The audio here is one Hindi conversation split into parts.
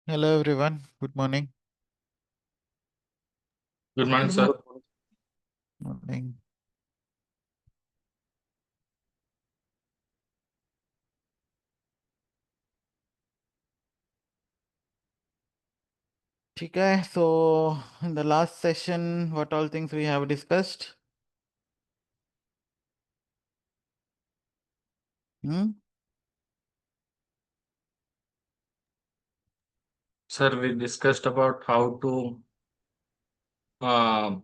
Hello everyone, good morning. Good morning, sir. Morning. ठीक है, so in the last session, what all things we have discussed? Sir, we discussed about how to uh,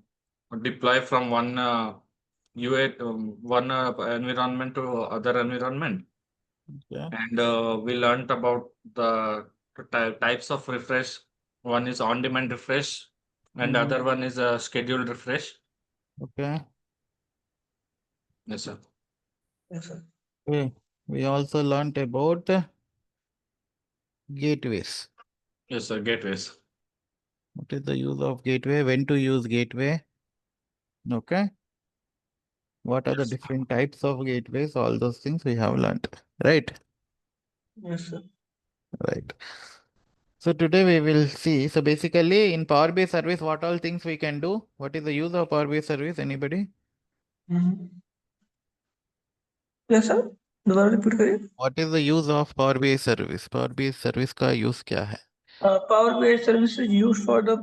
deploy from one UA one environment to other environment, Yeah. and we learned about the types of refresh. One is on-demand refresh, and other one is a scheduled refresh. Okay. Yes, sir. Yes, sir. Okay. We also learnt about gateways. Yes, sir. Gateways. What is the use of gateway? When to use gateway? Okay. What are the Yes. different types of gateways? All those things we have learnt. Right? Yes, sir. Right. So today we will see. So basically in Power BI service, what all things we can do? What is the use of Power BI service? Anybody? Yes, sir. दोबारा रिपीट करिए. What is the use of Power BI service? Power BI service का use क्या है? Power BI service is used for the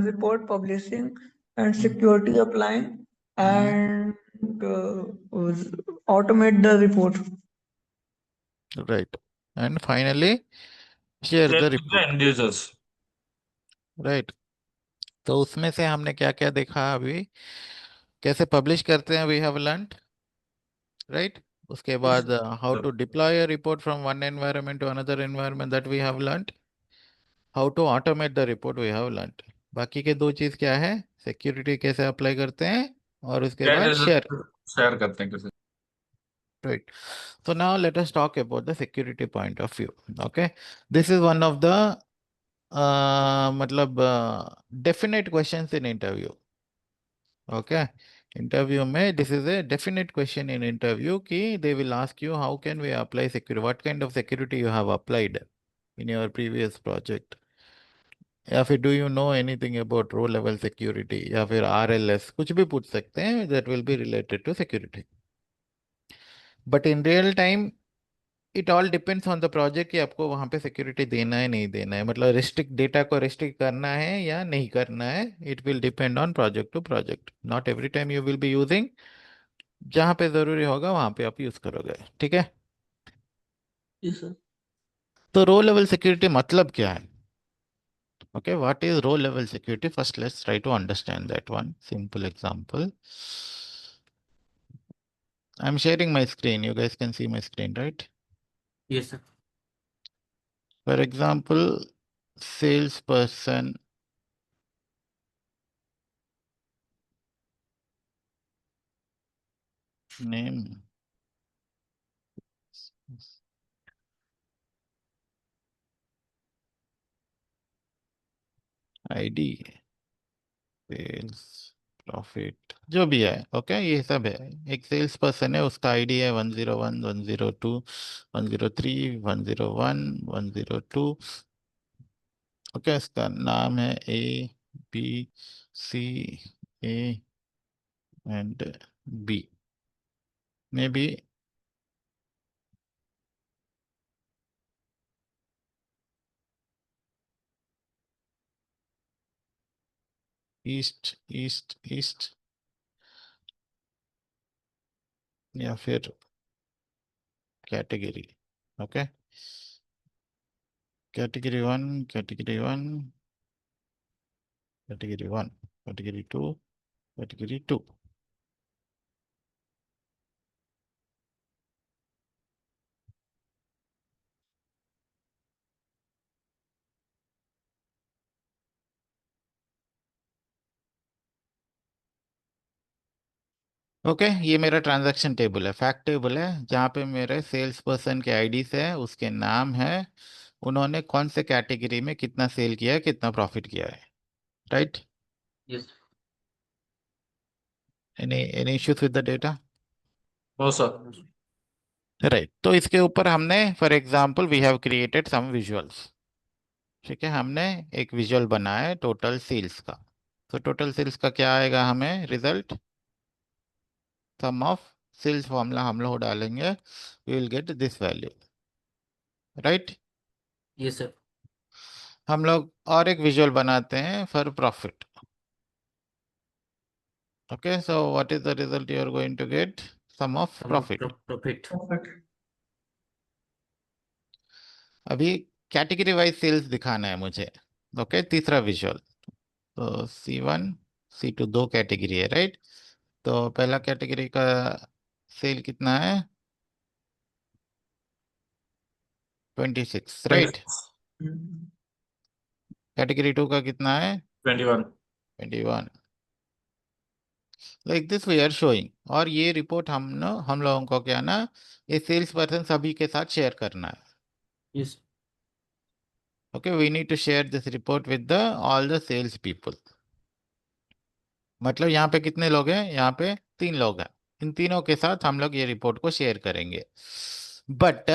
report publishing and security applying and automate the report. Right. And finally, share Share the with the report. end users. Right. तो उसमें से हमने क्या क्या देखा अभी? कैसे पब्लिश करते हैं? We have learnt. Right. उसके बाद how to deploy a report from one environment to another environment, that we have learnt. How to automate the report we have learnt. बाकी के दो चीज क्या है? Security कैसे अप्लाई करते हैं और उसके बाद शेयर. शेयर करते हैं किसी. Right. So now let us talk about the security point of view. Okay. This is one of the मतलब definite questions in interview. Okay. Interview में this is a definite question in interview कि they will ask you how can we apply security, what kind of security you have applied in your previous project, या फिर do you know anything about row level security या फिर RLS, कुछ भी पूछ सकते हैं, that will be related to security. But in real time it all depends on the project कि आपको वहां पे सिक्योरिटी देना है नहीं देना है, मतलब रिस्ट्रिक्ट डेटा को रिस्ट्रिक्ट करना है या नहीं करना है. It will depend on project to project. Not every time you will be using. जहां पे जरूरी होगा वहां पे आप यूज करोगे. ठीक है. Yes, sir. तो रो लेवल सिक्योरिटी मतलब क्या है? Okay, what is row level security? First let's try to understand that one simple example. I am sharing my screen, you guys can see my screen, right? Yes, sir. For example, sales person name, ID, sales, profit, जो भी है. ओके, ये सब है. एक सेल्स पर्सन है, उसका आईडी है 101, 102, 103, 101, 102. ओके, इसका नाम है A B C A and B. May be east east east या फिर category. Okay, category 1, category 1, category 1, category 2, category 2. Okay, ये मेरा ट्रांजैक्शन टेबल है, फैक्ट टेबल है, जहाँ पे मेरे सेल्स पर्सन के आईडी है, उसके नाम है, उन्होंने कौन से कैटेगरी में कितना सेल किया है, कितना प्रॉफिट किया है. Right? Yes. Any issues with the data? No, sir. Right. तो इसके ऊपर हमने for example we have created some visuals. ठीक है, हमने एक विजुअल बनाया है टोटल सेल्स का। तो टोटल सेल्स का क्या आएगा हमें result, sum of sales formula हम लोग डालेंगे, we will get this value, right. Yes sir. हम लोग और एक विजुअल बनाते हैं for profit. Okay, so what is the result you are going to get, sum of profit. Profit. Perfect. अभी कैटेगरी वाइज सेल्स दिखाना है मुझे। ओके, तीसरा विजुअल। तो C1 C2 दो कैटेगरी है, राइट। तो पहला कैटेगरी का सेल कितना है, 26, राइट। Hmm. कैटेगरी 2 का कितना है, 21. 21। Like this we are showing. और ये रिपोर्ट हम लोगों को क्या ना, ये सेल्स पर्सन सभी के साथ शेयर करना है। Yes. Okay, we need to share this report with the all the sales people. मतलब यहाँ पे कितने लोग हैं, यहाँ पे 3 लोग हैं, इन तीनों के साथ हम लोग ये रिपोर्ट को शेयर करेंगे। बट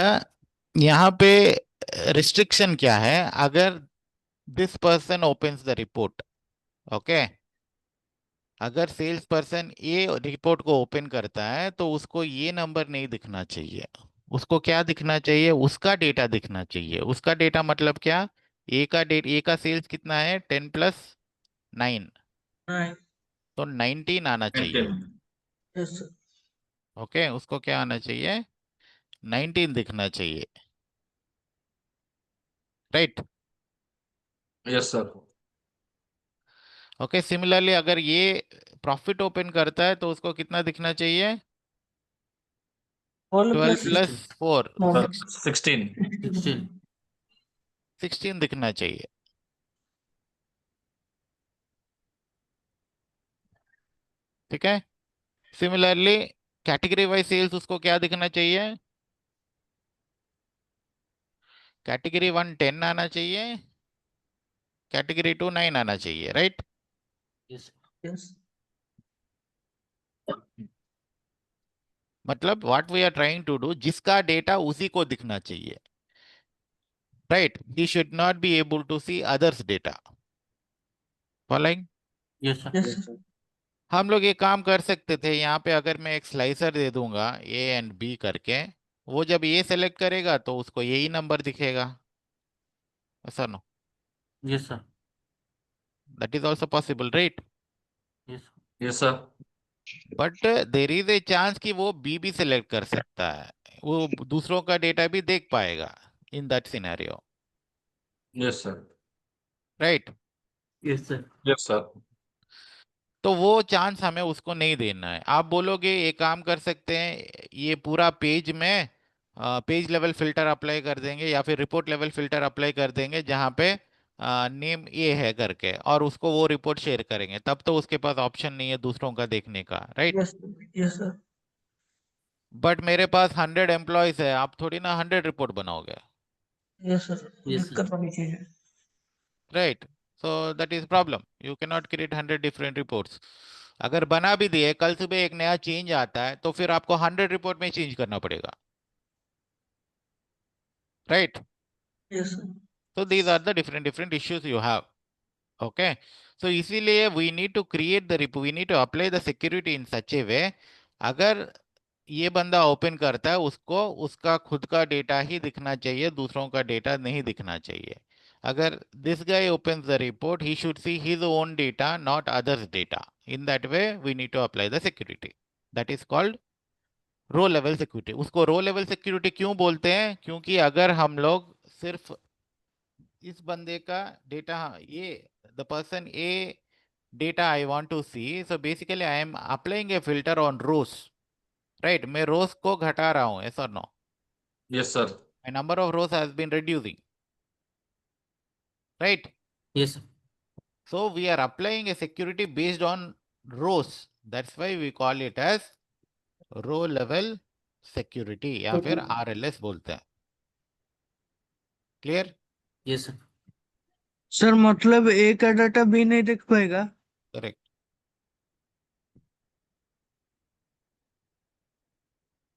यहाँ पे रिस्ट्रिक्शन क्या है, अगर this person opens the report, okay, अगर सेल्स पर्सन ये रिपोर्ट को ओपन करता है तो उसको ये नंबर नहीं दिखना चाहिए। उसको क्या दिखना चाहिए, उसका डेटा दिखना चाहिए। उसका डेटा मतलब क्या, ए का सेल्स कितना है, 10 + 9, Right. तो 19 आना चाहिए। 19. Yes, sir. ओके, उसको क्या आना चाहिए, 19 दिखना चाहिए, right. Yes, sir. Okay, similarly अगर ये प्रॉफिट ओपन करता है तो उसको कितना दिखना चाहिए, All 12 plus + 4, no, 16. 16। 16 दिखना चाहिए, ठीक है। सिमिलरली कैटेगरी वाइज सेल्स उसको क्या दिखना चाहिए, कैटेगरी 1 10 आना चाहिए, कैटेगरी 2 9 आना चाहिए, राइट। यस। yes. मतलब what we are trying to do, जिसका डेटा उसी को दिखना चाहिए, right. He should not be able to see others data. Following. Yes sir. Yes, sir. हम लोग ये काम कर सकते थे, यहाँ पे अगर मैं एक स्लाइसर दे दूंगा ए एंड बी करके, वो जब ये सेलेक्ट करेगा तो उसको यही नंबर दिखेगा, ऐसा नो, yes sir. That is also possible, right. Yes. Yes, sir. But there is a chance कि वो बी भी सिलेक्ट कर सकता है, वो दूसरों का डेटा भी देख पाएगा इन that scenario, Yes, sir. Right. Yes sir. Yes, sir. तो वो चांस हमें उसको नहीं देना है। आप बोलोगे एक काम कर सकते हैं, ये पूरा पेज में पेज लेवल फिल्टर अप्लाई कर देंगे या फिर रिपोर्ट लेवल फिल्टर अप्लाई कर देंगे जहाँ पे नेम ये है करके, और उसको वो रिपोर्ट शेयर करेंगे, तब तो उसके पास ऑप्शन नहीं है दूसरों का देखने का, right. Yes, yes, sir. But मेरे पास 100 एम्प्लॉयज है, आप थोड़ी ना 100 रिपोर्ट बनाओगे, Yes, sir. Yes, sir. दिक्कत वाली चीज है. Right. So that is problem, you can not create 100 different reports. अगर बना भी दिए, कल सुबह एक नया चेंज आता है तो फिर आपको 100 रिपोर्ट में चेंज करना पड़ेगा, right. Yes, sir. So these are the different different issues you have. Okay, so इसीलिए we need to create the report, we need to apply the security in such a way, अगर ये बंदा ओपन करता है उसको उसका खुद का डेटा ही दिखना चाहिए, दूसरों का डेटा नहीं दिखना चाहिए। अगर this guy opens the report, he should see his own data, not others data. In that way we need to apply the security, that is called row level security. उसको रो लेवल सिक्योरिटी क्यों बोलते हैं, क्योंकि अगर हम लोग सिर्फ इस बंदे का डेटा, ये the person a data I want to see, so basically I am applying a filter on rows, right. मैं रोस को घटा रहा हूँ, ऐसा नो, Yes, sir. My number of rows has been reducing, right. Yes. So we are applying a security based on rows, that's why we call it as row level security या फिर आरएलएस बोलते हैं। क्लियर? Yes sir. सर मतलब ए का डाटा बी नहीं देख पाएगा. Correct.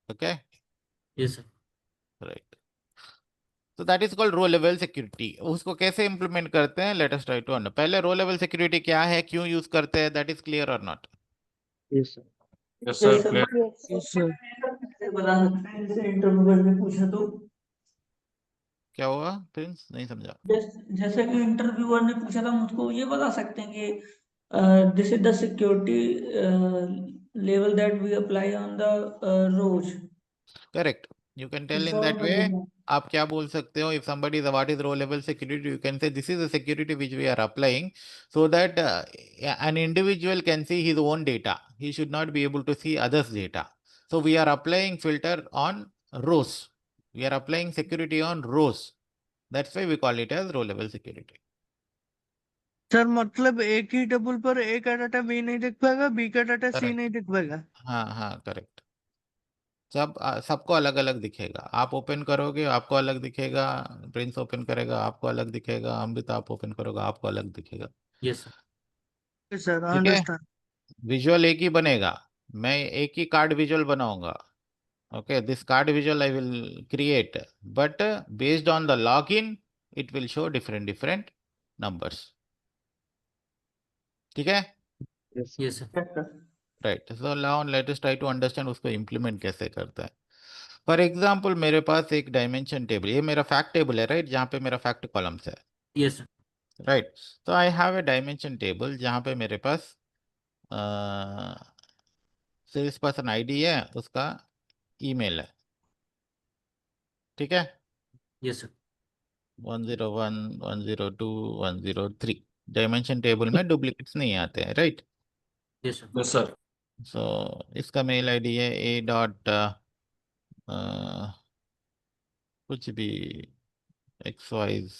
Okay, yes sir. Right. So that is called row level security. उसको कैसे implement करते हैं? Let us try to understand. पहले row level security क्या है, क्यों use करते हैं? That is clear or not? Yes, sir. Yes, sir. Clear. Yes, sir. कैसे बता सकते हैं जैसे इंटरव्यूअर ने पूछा तो क्या हुआ प्रिंस? नहीं समझा। जैसे कि इंटरव्यूअर ने पूछा था मुझको ये बता सकते हैं कि this is the security level that we apply on the rows Correct. You can tell in that way. आप क्या बोल सकते हो? If somebody is what is row level security, you can say this is the security which we are applying so that an individual can see his own data. He should not be able to see others' data. So we are applying filter on rows. We are applying security on rows. That's why we call it as row level security. Sir मतलब एक ही टेबल पर ए का डाटा बी नहीं देख पाएगा, बी का डाटा सी Correct. नहीं देख पाएगा। हाँ हाँ करेक्ट। सबको अलग अलग दिखेगा। आप ओपन करोगे आपको अलग दिखेगा, प्रिंस ओपन करेगा आपको अलग दिखेगा, अमृत आप ओपन करोगे आपको अलग दिखेगा। Yes, sir. सर ठीक है, अंडरस्टैंड। विजुअल एक ही बनेगा, मैं एक ही कार्ड विजुअल बनाऊंगा। Okay, this card visual I will create, but based on the login it will show different different numbers. ठीक है, Yes, sir. Right. So now let us try to understand उसको इम्प्लीमेंट कैसे करता है। फॉर एग्जाम्पल मेरे पास एक डायमेंशन टेबल, ये मेरा फैक्ट टेबल है राइट, जहाँ पे मेरा फैक्ट कॉलम्स है Yes, sir. राइट। तो I have a dimension table जहाँ पे मेरे पास सेल्स पर्सन आईडी है, उसका ईमेल है। ठीक है, Yes, sir. 101 102 103 डायमेंशन टेबल में डुप्लीकेट्स नहीं आते हैं right. Yes, sir. Yes, sir. सो इसका मेल आईडी है ए डॉट कुछ भी xyz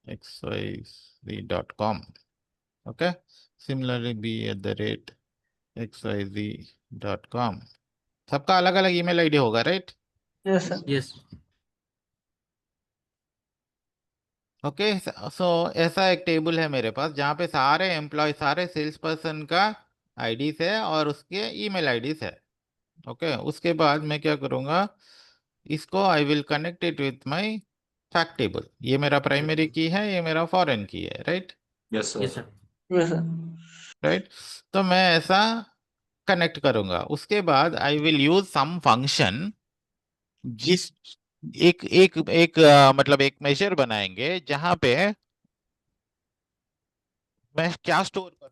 xyz.com. Okay, similarly b@xyz.com. सबका अलग अलग ईमेल आईडी होगा right. Yes sir. Yes. Okay, so ऐसा एक टेबल है मेरे पास जहाँ पे सारे एम्प्लॉय सारे सेल्स पर्सन का आईडीज है और उसके ईमेल आईडीज है। ओके, उसके बाद मैं क्या करूँगा, इसको I will connect it with my fact table. ये मेरा प्राइमरी की है, ये मेरा फॉरेन की है right. Yes, sir. Yes, sir. Yes sir. Right, तो मैं ऐसा कनेक्ट करूंगा। उसके बाद I will use some function, जिस एक एक एक मतलब एक मेजर बनाएंगे जहां पे मैं क्या स्टोर करूँ,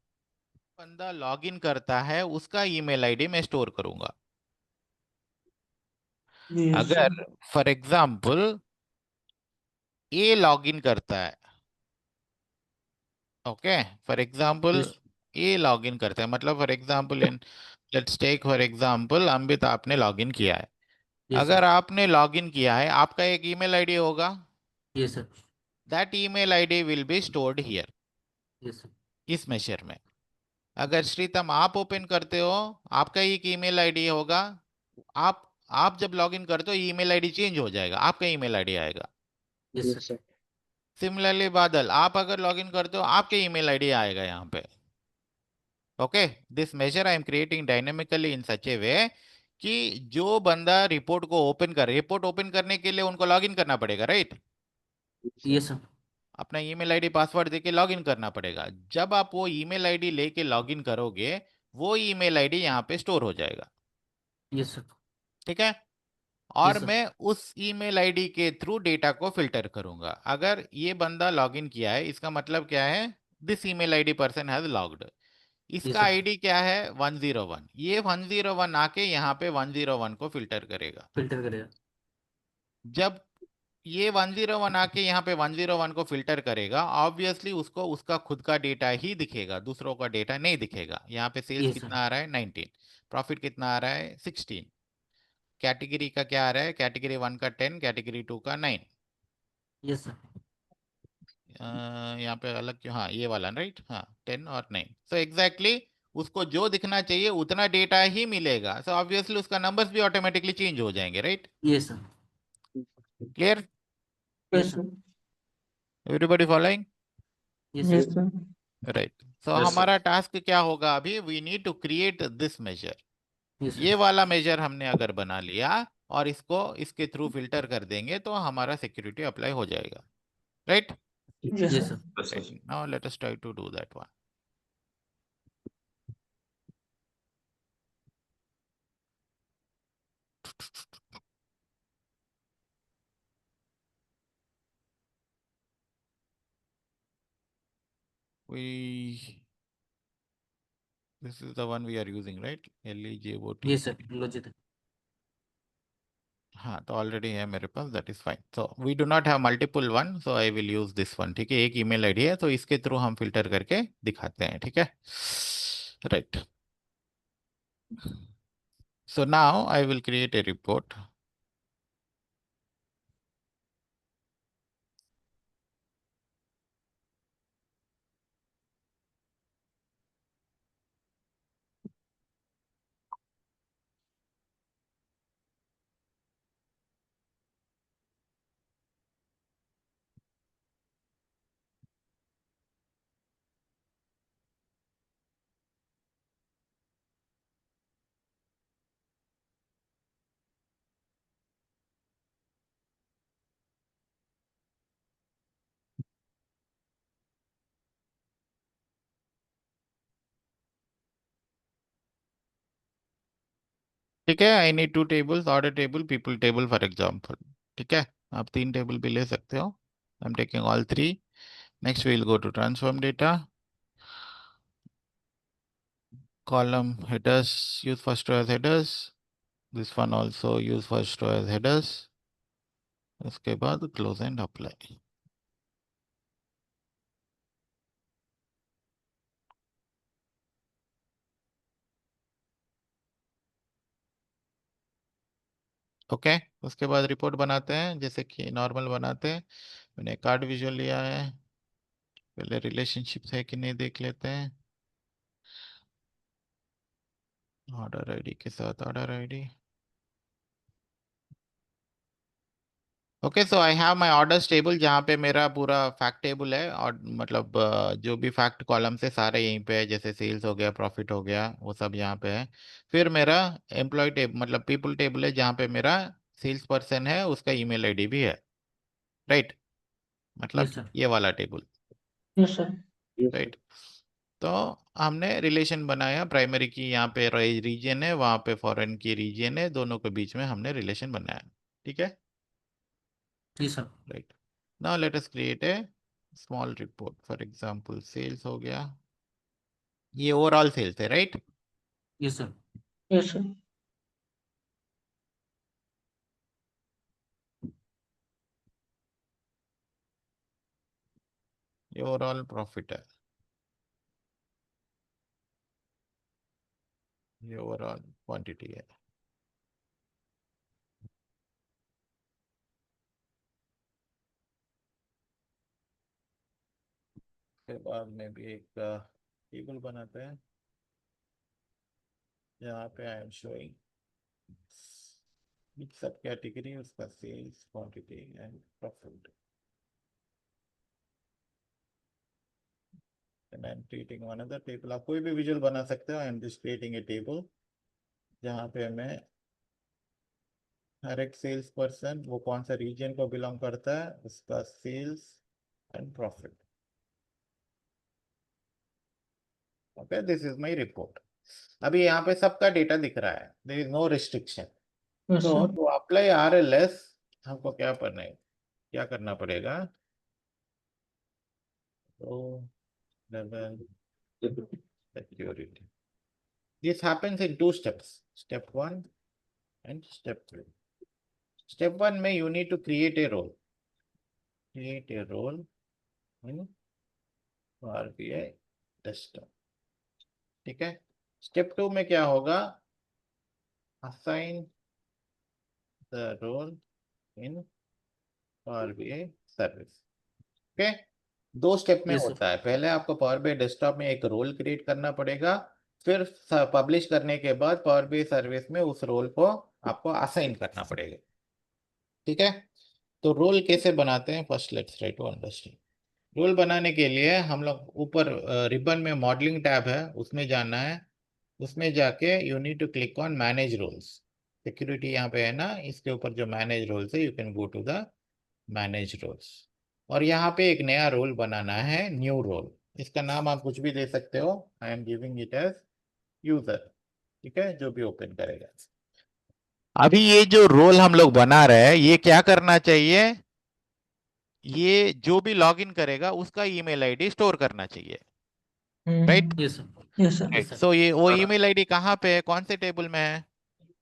बंदा लॉगिन करता है उसका ईमेल आईडी मैं स्टोर करूंगा। अगर फॉर एग्जांपल ए लॉगिन करता है, okay for example Yes. A login करता है, मतलब for example in let's take for example Amrit आपने लॉगिन किया है। Yes, अगर sir. आपने लॉगिन किया है, आपका एक ईमेल आईडी होगा, Yes, sir. That email ID will be stored here, Yes, sir. इस मेशर में। अगर श्रीतम आप ओपन करते हो, आपका एक ईमेल आईडी होगा, आप जब लॉगिन करते हो ईमेल आईडी चेंज हो जाएगा, आपका ईमेल आईडी आएगा। Yes, sir. सिमिलरली बादल, आप अगर लॉगिन करते हो आपके ईमेल आईडी आएगा यहाँ पे। Okay, this measure I am creating dynamically in such a way कि जो बंदा रिपोर्ट को ओपन कर, रिपोर्ट ओपन करने के लिए उनको लॉगिन करना पड़ेगा राइट। Yes, sir. अपना ईमेल आईडी पासवर्ड देके लॉगिन करना पड़ेगा। जब आप वो ईमेल आईडी लेके लॉगिन करोगे, वो ईमेल आईडी यहाँ पे स्टोर हो जाएगा। Yes, sir. ठीक है, और sir. मैं उस ईमेल आईडी के थ्रू डेटा को फिल्टर करूंगा। अगर ये बंदा लॉगिन किया है, इसका मतलब क्या है, this email ID person has logged. इसका sir. आईडी क्या है 101, ये 101 आके यहाँ पे 101 को फिल्टर करेगा। Filter करेगा। जब ये 101 आके यहाँ पे 101 को फिल्टर करेगा, ऑब्वियसली उसको उसका खुद का डेटा ही दिखेगा, दूसरों का डेटा नहीं दिखेगा। यहाँ पे सेल्स Yes, sir. कितना आ रहा है 19, प्रॉफिट कितना आ रहा है 16, कैटेगरी का क्या आ रहा है, कैटेगरी 1 का 10, कैटेगरी 2 का 9। Yes, sir. यहाँ पे अलग क्यों, हाँ ये वाला राइट, हाँ 10 और 9। सो एग्जैक्टली उसको जो दिखना चाहिए उतना डेटा ही मिलेगा। सो ऑब्वियसली उसका नंबर्स भी ऑटोमेटिकली चेंज हो जाएंगे right. Yes, sir. Clear, Yes, sir. Everybody following? Yes, sir. Yes sir. Right, so Yes, sir. हमारा टास्क क्या होगा अभी, we need to create this measure. Yes, sir. ये वाला मेजर हमने अगर बना लिया और इसको इसके थ्रू फिल्टर कर देंगे तो हमारा सिक्योरिटी अप्लाई हो जाएगा, right? Yes, Yes, sir. sir. Yes, sir. Now let us try to do that one. This is the one we are using, right? LEGOT. Yes, sir. Logit. हाँ, तो ऑलरेडी है मेरे पास, that is fine. So we do not have multiple one, so I will use this one. ठीक है, एक ईमेल आईडी है तो इसके थ्रू हम फिल्टर करके दिखाते हैं. ठीक है, right. So now I will create a report. ठीक है, I need 2 tables, order table, people table for example. ठीक है, आप 3 टेबल भी ले सकते हो. I am taking all 3. Next we will go to transform data. Column headers, use first row as headers. This one also use first row as headers. उसके बाद close and apply. ओके, उसके बाद रिपोर्ट बनाते हैं जैसे कि नॉर्मल बनाते हैं. मैंने कार्ड विजुअल लिया है, पहले रिलेशनशिप है कि नहीं देख लेते हैं. ऑर्डर आईडी के साथ order ID. Okay, so I have my orders table जहाँ पे मेरा पूरा फैक्ट टेबल है, और मतलब जो भी फैक्ट कॉलम से सारे यहीं पे है, जैसे सेल्स हो गया, प्रॉफिट हो गया, वो सब यहाँ पे है. फिर मेरा एम्प्लॉय टेबल मतलब पीपल टेबल है जहाँ पे मेरा सेल्स पर्सन है, उसका ईमेल आईडी भी है, राइट? मतलब Yes, sir. ये वाला टेबल, Yes, sir. राइट? तो हमने रिलेशन बनाया, प्राइमरी की यहाँ पे रीजन है, वहाँ पे फॉरेन की रीजन है, दोनों के बीच में हमने रिलेशन बनाया. ठीक है, Yes, sir. Right. Now let us create a small report. For example sales हो गया, ये ओवरऑल सेल्स है, right? Yes, sir. Yes, sir. ये ओवरऑल प्रॉफिट है, ये ओवरऑल क्वांटिटी है. फिर बाद में भी एक टेबल बनाते हैं यहाँ पे I am showing each sub category, उसका sales, quantity and profit. And I'm creating another table. आप कोई भी विजुअल बना सकते हो. I am just creating a table जहाँ पे मैं हर एक सेल्स पर्सन वो कौन सा रीजन को बिलोंग करता है, उसका sales and profit. Okay, this is my report. अभी यहाँ पे सबका डेटा दिख रहा है, there is no restriction. Yes, तो sir. टू अप्लाई आरएलएस हमको क्या करना है, क्या करना पड़ेगा? तो level security. This happens in 2 steps. Step 1 and step 2. Step 1 में you need to create a role. Create a role in Power BI desktop. ठीक है. Step 2 में क्या होगा? Assign the role in Power BI service. Okay, 2 step में Yes, sir. होता है. पहले आपको पावर बीआई डेस्कटॉप में एक रोल क्रिएट करना पड़ेगा, फिर पब्लिश करने के बाद पावर बीआई सर्विस में उस रोल को आपको असाइन करना पड़ेगा. ठीक है, तो रोल कैसे बनाते हैं? First let's try to understand. Role बनाने के लिए हम लोग ऊपर रिबन में मॉडलिंग टैब है, उसमें जाना है. उसमें जाके you need to click on manage roles. Security यहाँ पे है ना, इसके ऊपर जो मैनेज रोल्स है, you can go to the manage roles. और यहाँ पे एक नया रोल बनाना है, न्यू रोल। इसका नाम आप कुछ भी दे सकते हो। I am giving it as user. ठीक है, जो भी ओपन करेगा। अभी ये जो रोल हम लोग बना रहे हैं, ये क्या करना चाहिए, ये जो भी लॉगिन करेगा उसका ईमेल आईडी स्टोर करना चाहिए, right? Yes, sir. Yes sir. Yes, sir. सो ये वो ईमेल आईडी कहाँ पे है, कौन से टेबल में है?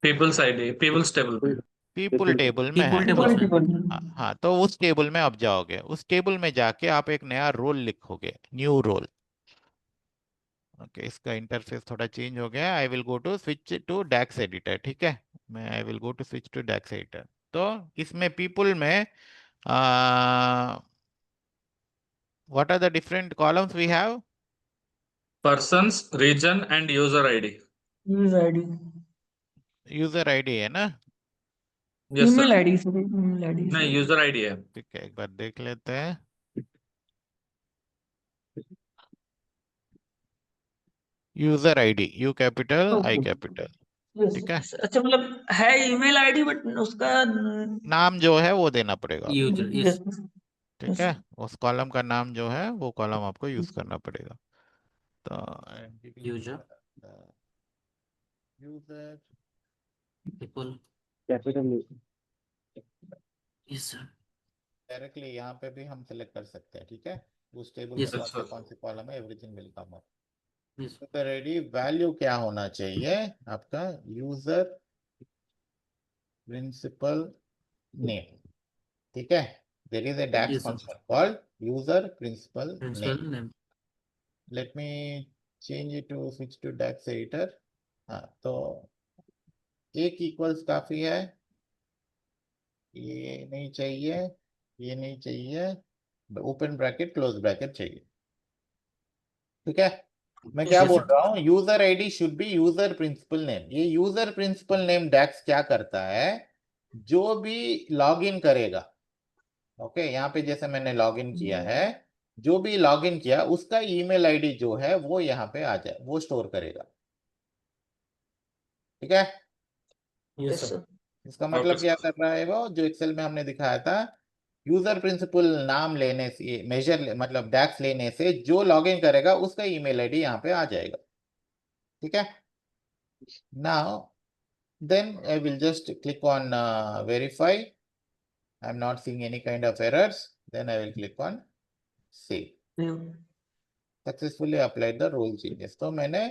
पीपल्स आईडी, पीपल्स टेबल पे। पीपल टेबल में है। People table, तो sir. हाँ, तो उस टेबल में आप जाओगे, उस टेबल में जाके आप एक नया रोल लिखोगे, न्यू रोल। ओके, इसका इंटरफेस थोड़ा चेंज हो गया। I will go to switch to DAX editor. ठीक है, मैं I will go to switch to DAX editor. तो इसमें पीपल में what are the different columns we have? Persons, region and user ID. Use ID, user ID है ना? Yes email sir. ID sir, email ID नहीं, यूजर आईडी है। ठीक है, एक बार देख लेते हैं। User ID, you capital I capital. ठीक है, अच्छा, मतलब है ईमेल आईडी बट उसका नाम जो है वो देना पड़ेगा। User, yes. ठीक है, उस कॉलम का नाम जो है वो कॉलम आपको यूज करना पड़ेगा। तो User, user people. Yes, sir. Directly यहाँ पे भी हम सिलेक्ट कर सकते हैं। ठीक है, उस टेबल Yes, में sir. कौन से कॉलम है, everything will come up. Yes. तो रेडी, वैल्यू क्या होना चाहिए आपका? User principal name. ठीक है, there is a DAX Yes, sir. Function called user principal Principal name. name. Let me change it to switch to DAX editor. हाँ, तो एक इक्वल्स काफी है, ये नहीं चाहिए, ये नहीं चाहिए, ओपन ब्रैकेट क्लोज ब्रैकेट चाहिए। ठीक है, मैं क्या Yes, बोल sir. रहा हूँ, user ID should be user principal name. ये यूजर प्रिंसिपल नेम डैक्स क्या करता है, जो भी लॉगिन करेगा, ओके, यहाँ पे जैसे मैंने लॉगिन किया है, जो भी लॉगिन किया उसका ईमेल आईडी जो है वो यहाँ पे आ जाए, वो स्टोर करेगा। ठीक है, Yes, sir. इसका मतलब Okay, क्या sir. कर रहा है, वो जो एक्सेल में हमने दिखाया था, यूजर प्रिंसिपल नाम लेने से, मेजर मतलब डैक्स लेने से जो लॉगिन करेगा उसका ईमेल आईडी यहाँ पे आ जाएगा। ठीक है, now then I will just click on verify. I'm not seeing any kind of errors. Then I will click on save. Successfully applied the role changes. तो मैंने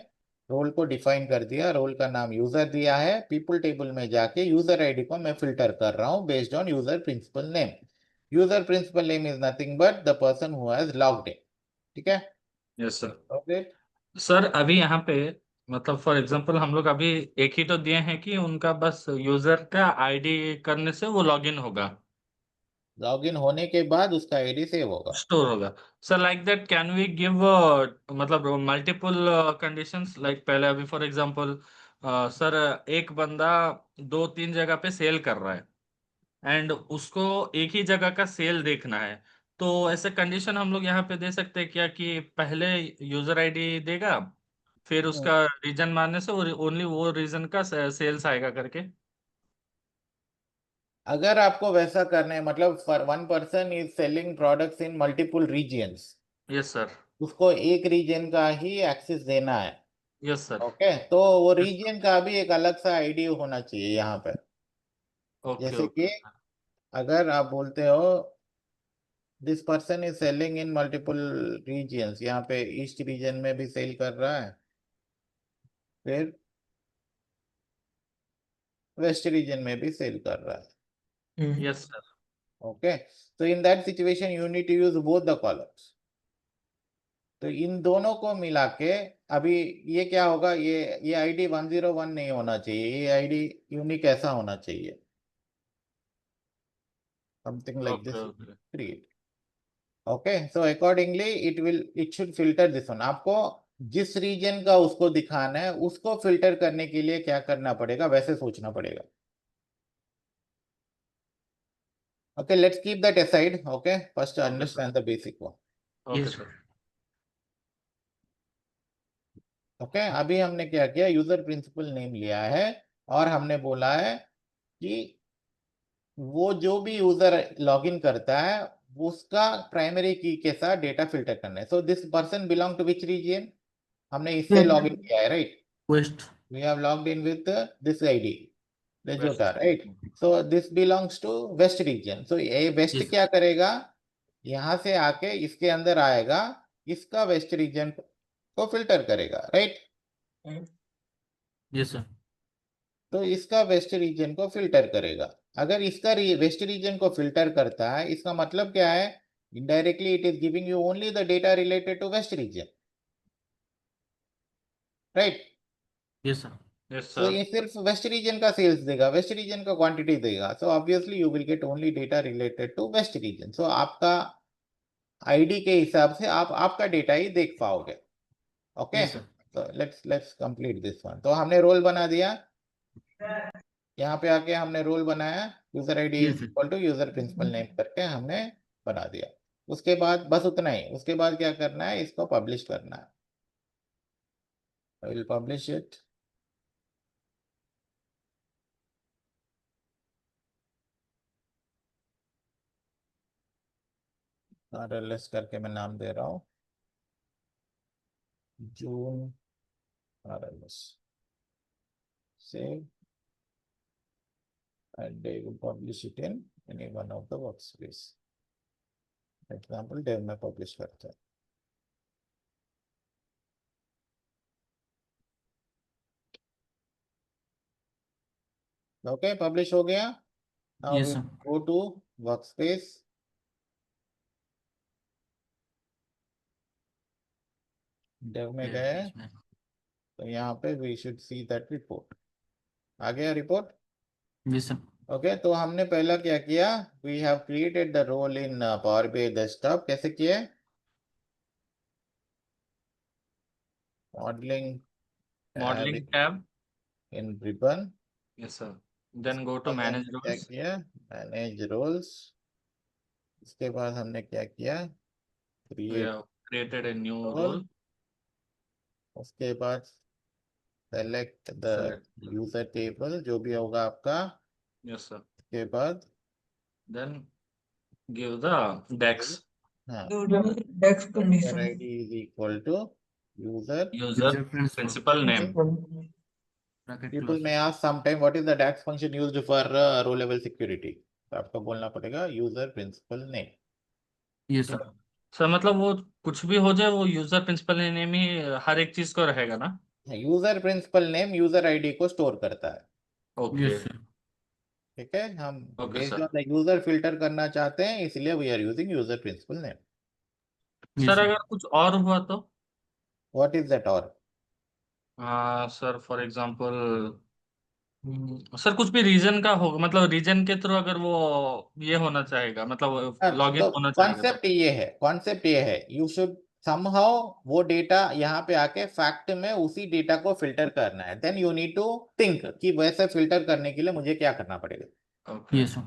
रोल को डिफाइन कर दिया, रोल का नाम यूजर दिया है, पीपल टेबल में जाके यूजर आईडी को मैं फिल्टर कर रहा हूँ based on user principal name. User principal name is nothing but the person who has logged in. ठीक है, यस सर। ओके। सर अभी यहाँ पे मतलब फॉर एग्जांपल हम लोग अभी एक ही तो दिए हैं कि उनका बस यूजर का आईडी करने से वो लॉगिन होगा, लॉगिन होने के बाद उसका आईडी सेव होगा। स्टोर होगा। Sir like that can we give मतलब मल्टीपल कंडीशंस, लाइक पहले अभी फॉर एग्जांपल सर एक बंदा दो तीन जगह पे सेल कर रहा है एंड उसको एक ही जगह का सेल देखना है, तो ऐसे कंडीशन हम लोग यहाँ पे दे सकते हैं क्या कि पहले यूजर आईडी देगा, फिर उसका रीजन मारने से ओनली वो रीजन का सेल्स आएगा करके? अगर आपको वैसा करना है, मतलब for one person is selling products in multiple regions, yes sir. उसको एक रीजन का ही एक्सेस देना है। Yes sir. ओके, तो वो रीजन का भी एक अलग सा आईडी होना चाहिए यहाँ पे। ओके जैसे ओके। कि अगर आप बोलते हो this person is selling in multiple regions, यहाँ पे ईस्ट रीजन में भी सेल कर रहा है, फिर वेस्ट रीजन में भी सेल कर रहा है। Yes sir. ओके, तो in that situation you need to use both the columns. तो इन दोनों को मिला के अभी ये क्या होगा, ये आईडी 101 नहीं होना चाहिए, ये आईडी यूनिक ऐसा होना चाहिए, something like okay this okay. Create. Okay, so accordingly it should filter this one. आपको जिस रीजन का उसको दिखाना है उसको फिल्टर करने के लिए क्या करना पड़ेगा, वैसे सोचना पड़ेगा। Okay, let's keep that aside. Okay, first understand the basic one. Okay Yes, sir. Okay अभी हमने क्या किया, यूजर प्रिंसिपल नेम लिया है और हमने बोला है कि वो जो भी यूजर लॉगिन करता है उसका प्राइमरी की के साथ डेटा फिल्टर करना है। So this person belong to which region, हमने इससे लॉगिन किया है, right? West. We have logged in with this ID, Rajota, West. right? So this belongs to West region. So ये West Yes. क्या करेगा, यहाँ से आके इसके अंदर आएगा, इसका West region को फिल्टर करेगा, राइट? Yes, sir. तो इसका वेस्ट रीजन को फिल्टर करेगा। अगर इसका वेस्ट रीजन को फिल्टर करता है, इसका मतलब क्या है, indirectly it is giving you only the data related to west region, right? Yes, sir. Yes, तो sir. ये सिर्फ वेस्ट रीजन का सेल्स देगा, वेस्ट रीजन का क्वांटिटी देगा। So obviously you will get only data related to west region. सो आपका आईडी के हिसाब से आप आपका डेटा ही देख पाओगे। Okay Yes, sir. तो लेट्स कंप्लीट दिस वन। तो हमने रोल बना दिया, यहाँ पे आके हमने रोल बनाया, user ID Yes, sir. Equal to user principal name करके हमने बना दिया। उसके बाद बस उतना ही, उसके बाद क्या करना है, इसको पब्लिश करना है। I will publish it. RLS करके मैं नाम दे रहा हूँ, जून RLS save and they will publish it in any one of the workspace। Example dev में पब्लिश करते हैं। ओके पब्लिश हो गया। Now Yes, we sir. go to workspace। dev में गए Yes, ma'am. तो यहाँ पे we should see that report। आ गया रिपोर्ट। Yes, sir. ओके तो हमने पहला क्या किया, we have created the role in Power BI desktop. कैसे किए, modeling Modeling tab. In ribbon. Yes, sir. Then go to manage क्या roles. किया, मैनेज रोल्स। उसके बाद हमने क्या किया, We create have created a new role। role. उसके बाद select the Select. User table जो भी होगा आपका। Yes, sir. उसके बाद Then give the DEX. हाँ, DEX user condition ID is equal to user. User principal name. Bracket People close. may ask sometime what is the DAX function used for row level security। तो आपको बोलना पड़ेगा user principal name. Yes, sir. Sir मतलब वो कुछ भी हो जाए वो यूजर प्रिंसिपल नेम ही हर एक चीज को रहेगा ना? User principal name user ID को स्टोर करता है, ओके। Yes, sir. ठीक है? हम Okay, based sir. On the user filter करना चाहते हैं, इसलिए we are using user principal name. Yes, sir sir. अगर कुछ और हुआ तो? व्हाट इज दैट और? सर फॉर एग्जांपल सर कुछ भी रीजन का होगा, मतलब रीजन के थ्रू अगर वो ये होना चाहेगा, मतलब लॉगिन तो होना चाहेगा तो? कॉन्सेप्ट ये है, यू शुड समहाउ वो डेटा यहाँ पे आके फैक्ट में उसी डेटा को फिल्टर करना है। Then you need to think कि वैसे फिल्टर करने के लिए मुझे क्या करना पड़ेगा। ओके। Yes, sir.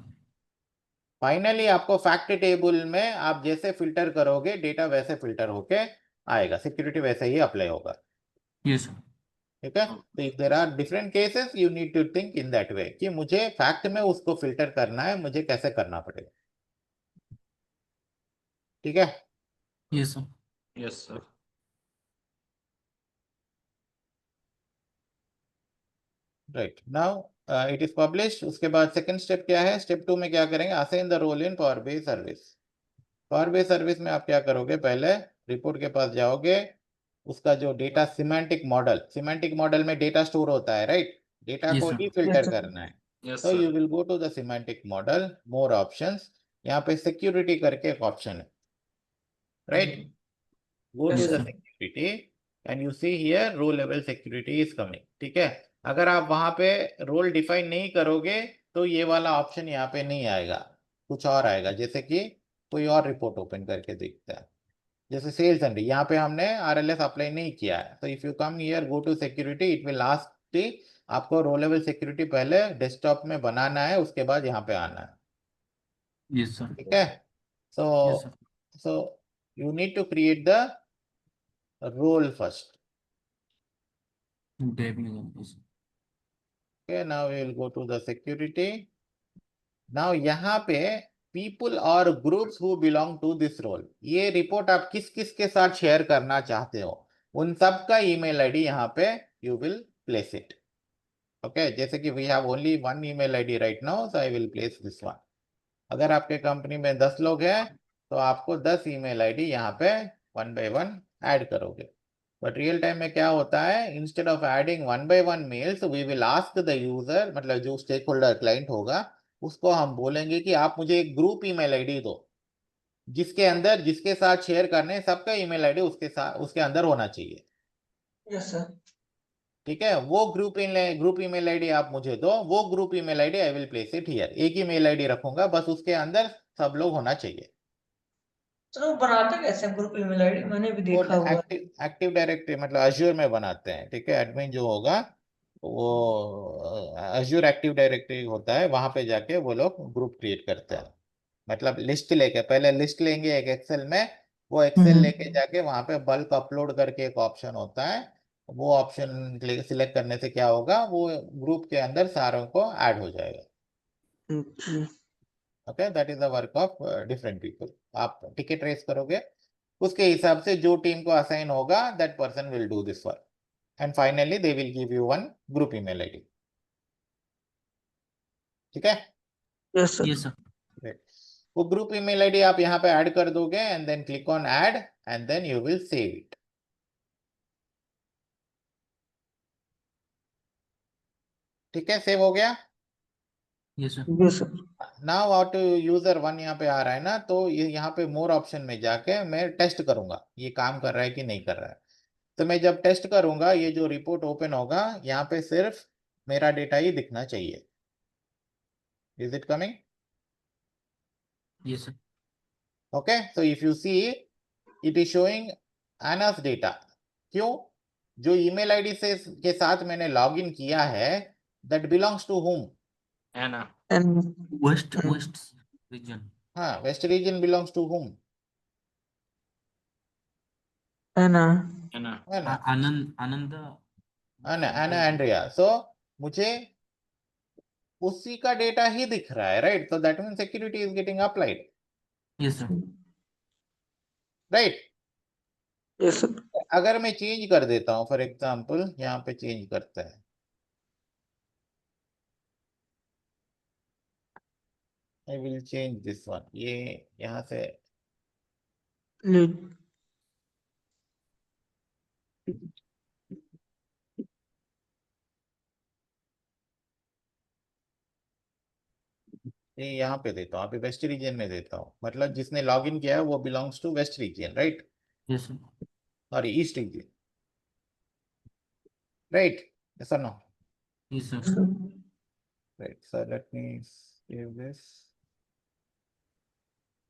फाइनली आपको फैक्ट टेबल में आप जैसे फिल्टर करोगे डेटा वैसे फिल्टर होके आएगा, सिक्योरिटी वैसे ही अप्लाई होगा, Yes, sir. ठीक है? तो if there are different cases you need to think in that way कि मुझे फैक्ट में उसको फिल्टर करना है, मुझे कैसे करना पड़ेगा, ठीक है? Yes, sir. Yes sir. Right now it is publish. उसके बाद सेकंड स्टेप क्या है, स्टेप 2 में क्या करेंगे, assign the role in Power BI service. Power BI service में आप क्या करोगे, पहले रिपोर्ट के पास जाओगे, उसका जो डेटा सिमेंटिक मॉडल में डेटा स्टोर होता है, राइट? डेटा Yes, को sir. ही फिल्टर Yes, sir. करना है। यस तो sir. You will go to the semantic model, more options, यहाँ पे सिक्योरिटी करके एक ऑप्शन है, right? Go Yes, to the sir. Security and you see here row level security is coming, ठीक है? अगर आप वहां पे रोल डिफाइन नहीं करोगे तो ये वाला ऑप्शन यहाँ पे नहीं आएगा, कुछ और आएगा। जैसे कि कोई और रिपोर्ट ओपन करके देखता है, जैसे सेल्स एंड यहाँ पे हमने RLS अप्लाई नहीं किया है। तो if you come here go to security it will ask कि आपको रो लेवल सिक्योरिटी पहले डेस्कटॉप में बनाना है, उसके बाद यहाँ पे आना है, Yes, sir. ठीक है? Yes, sir. So you need to create the role first। Definitely. Yes. Okay, now we will go to the security. Now यहाँ पे people और groups who belong to this role, ये रिपोर्ट आप किस किस के साथ शेयर करना चाहते हो, उन सब का ईमेल आईडी यहाँ पे you will place it. Okay, जैसे कि we have only one email ID right now, so I will place this one. अगर आपके कंपनी में 10 लोग हैं तो आपको 10 ईमेल आईडी यहाँ पे 1 by 1 ऐड करोगे. बट रियल टाइम में क्या होता है, instead of adding 1 by 1 mails we will ask the user, मतलब जो स्टेक होल्डर क्लाइंट होगा उसको हम बोलेंगे कि आप मुझे एक ग्रुप ईमेल आईडी दो जिसके अंदर जिसके साथ शेयर करने सबका ईमेल आईडी उसके साथ उसके अंदर होना चाहिए. Yes sir. ठीक है, वो ग्रुप ईमेल आईडी आप मुझे दो, वो group email ID I will place it here. एक ही मेल आईडी रखूंगा, बस उसके अंदर सब लोग होना चाहिए. सर वो बनाते कैसे ग्रुप ईमेल आईडी, मैंने भी वो देखा हुआ है. एक्टिव डायरेक्टरी मतलब अज्योर में बनाते हैं. ठीक है, एडमिन जो होगा वो अज्योर एक्टिव डायरेक्टरी होता है, वहां पे जाके वो लोग ग्रुप क्रिएट करते हैं. मतलब लिस्ट लेके पहले लिस्ट लेंगे एक एक्सेल में, वो एक्सेल लेके जाके वहां पे बल्क अपलोड करके एक ऑप्शन होता है, वो ऑप्शन सिलेक्ट करने से क्या होगा, वो ग्रुप के अंदर सारों को ऐड हो जाएगा. Okay. Okay, that is the work of different people. आप टिकट रेस करोगे, उसके हिसाब से जो टीम को असाइन होगा that person will do this work, and finally they will give you one group email ID. ठीक है, yes sir. Yes, sir. Great. वो ग्रुप ईमेल आईडी आप यहाँ पे ऐड कर दोगे and then click on add and then you will save it. ठीक है, सेव हो गया. Yes, sir. Yes sir. Now out user 1 यहाँ पे आ रहा है ना, तो ये यहाँ पे मोर ऑप्शन में जाके मैं टेस्ट करूंगा ये काम कर रहा है कि नहीं कर रहा है. तो मैं जब टेस्ट करूंगा ये जो रिपोर्ट ओपन होगा यहाँ पे सिर्फ मेरा डेटा ही दिखना चाहिए. Is it coming? Yes, sir. Okay, so if you see it is showing एनास डेटा. क्यों? जो ईमेल आईडी से के साथ मैंने लॉगिन किया है that belongs to whom. Anna. And West region. हाँ, west region belongs to whom, Anna. एना. है ना, Ananda. एना एंड्रिया. सो मुझे उसी का डेटा ही दिख रहा है, राइट? तो that mean security is getting applied, Yes, sir. Right? Yes sir. अगर मैं चेंज कर देता हूं, फॉर एग्जांपल यहाँ पे चेंज करते हैं, I will change this one. ये यहाँ से ये यहाँ पे देता हूँ, अभी वेस्ट रीजन में देता हूँ. मतलब जिसने लॉगिन किया है वो belongs to west region, right? Yes, sir. Sorry, east region, right? Yes और no? Yes, sir. Right. So let me save this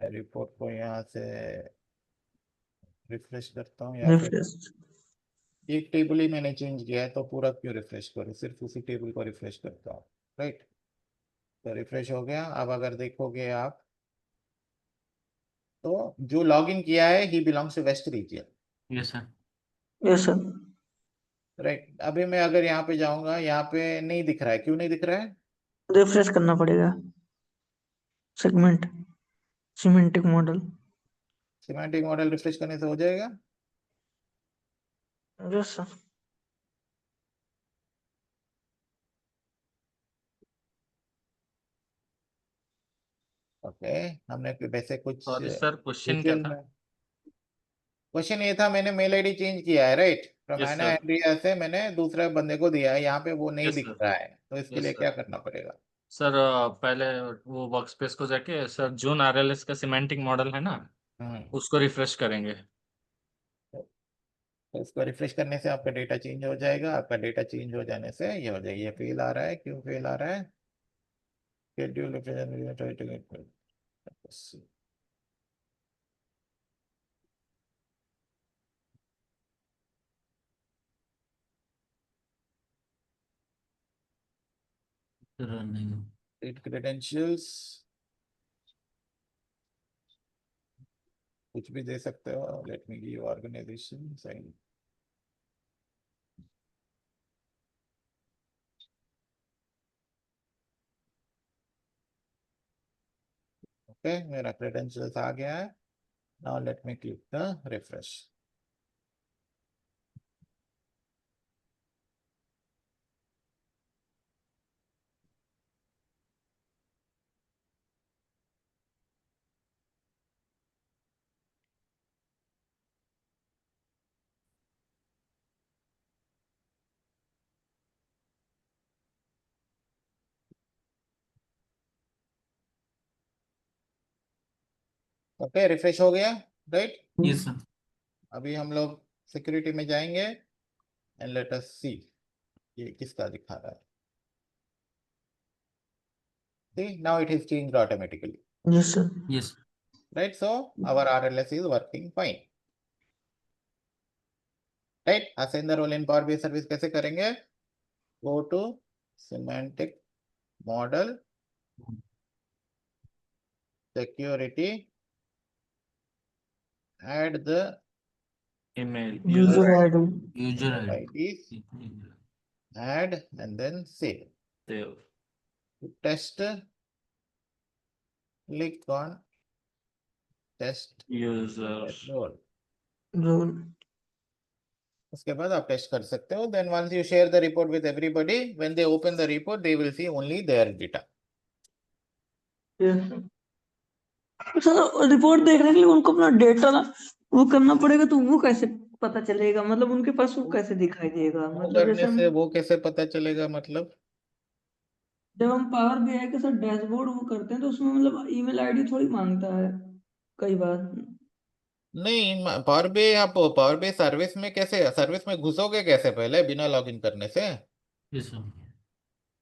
report को, यहाँ से रिफ्रेश करता हूँ. यहाँ पे एक टेबल ही मैंने चेंज किया है तो पूरा क्यों रिफ्रेश करूँ, सिर्फ उसी टेबल को रिफ्रेश करता हूँ, राइट? तो रिफ्रेश हो गया. अब अगर देखोगे आप तो जो लॉगिन किया है ही belongs to west region, Yes, sir. Yes sir. Right? अभी मैं अगर यहाँ पे जाऊंगा, यहाँ पे नहीं दिख रहा है. क्यों नहीं दिख रहा है? रिफ्रेश करना पड़ेगा. Segment semantic model. Semantic model refresh करने से हो जाएगा. Yes sir. ओके, हमने वैसे कुछ सॉरी सर, क्वेश्चन क्या था? क्वेश्चन ये था, मैंने मेल आईडी चेंज किया है, right? From yes Anna sir. Andrea से मैंने दूसरे बंदे को दिया है, यहाँ पे वो नहीं यस दिख सर. रहा है, तो इसके यस लिए सर. क्या करना पड़ेगा? सर पहले वो वर्कस्पेस को जाके सर जून आरएलएस का सिमेंटिक मॉडल है ना, उसको रिफ्रेश करेंगे. तो इसको रिफ्रेश करने से आपका डेटा चेंज हो जाएगा. आपका डेटा चेंज हो जाने से ये हो जाएगा. ये फेल आ रहा है, क्यों फेल आ रहा है? Schedule Running. क्रेडेंशियल्स कुछ भी दे सकते हो. Let me give organization sign. Okay, मेरा क्रेडेंशियल्स आ गया है। Now let me click the refresh. Okay, refresh हो गया, राइट। Yes sir. अभी हम लोग सिक्योरिटी में जाएंगे एंड लेट अस सी ये किसका दिखा रहा है। See, now it is changed automatically, yes sir. Yes right? So our RLS is working fine, right? Assign the role in Power BI service कैसे करेंगे? Go to semantic model, security, add the email user user ID. User IDs, ID. add and then save. save To test, click on test users. role. Role. उसके बाद आप टेस्ट कर सकते हो। Then once you share the report with everybody, when they open the report, they will see only their data. Sir report देखने के लिए उनको अपना डेटा वो करना पड़ेगा, तो वो कैसे पता चलेगा? मतलब उनके पास वो कैसे दिखाई देगा? वो मतलब जैसे करने से हम वो कैसे पता चलेगा मतलब? जब हम पावर बीआई के साथ डैशबोर्ड वो करते हैं तो उसमें मतलब ईमेल आईडी थोड़ी मांगता है कई बार। नहीं, पावर बी आप पावर बी सर्विस में कैसे, सर्विस में घुसोगे कैसे पहले बिना लॉगिन करने से? Yes sir.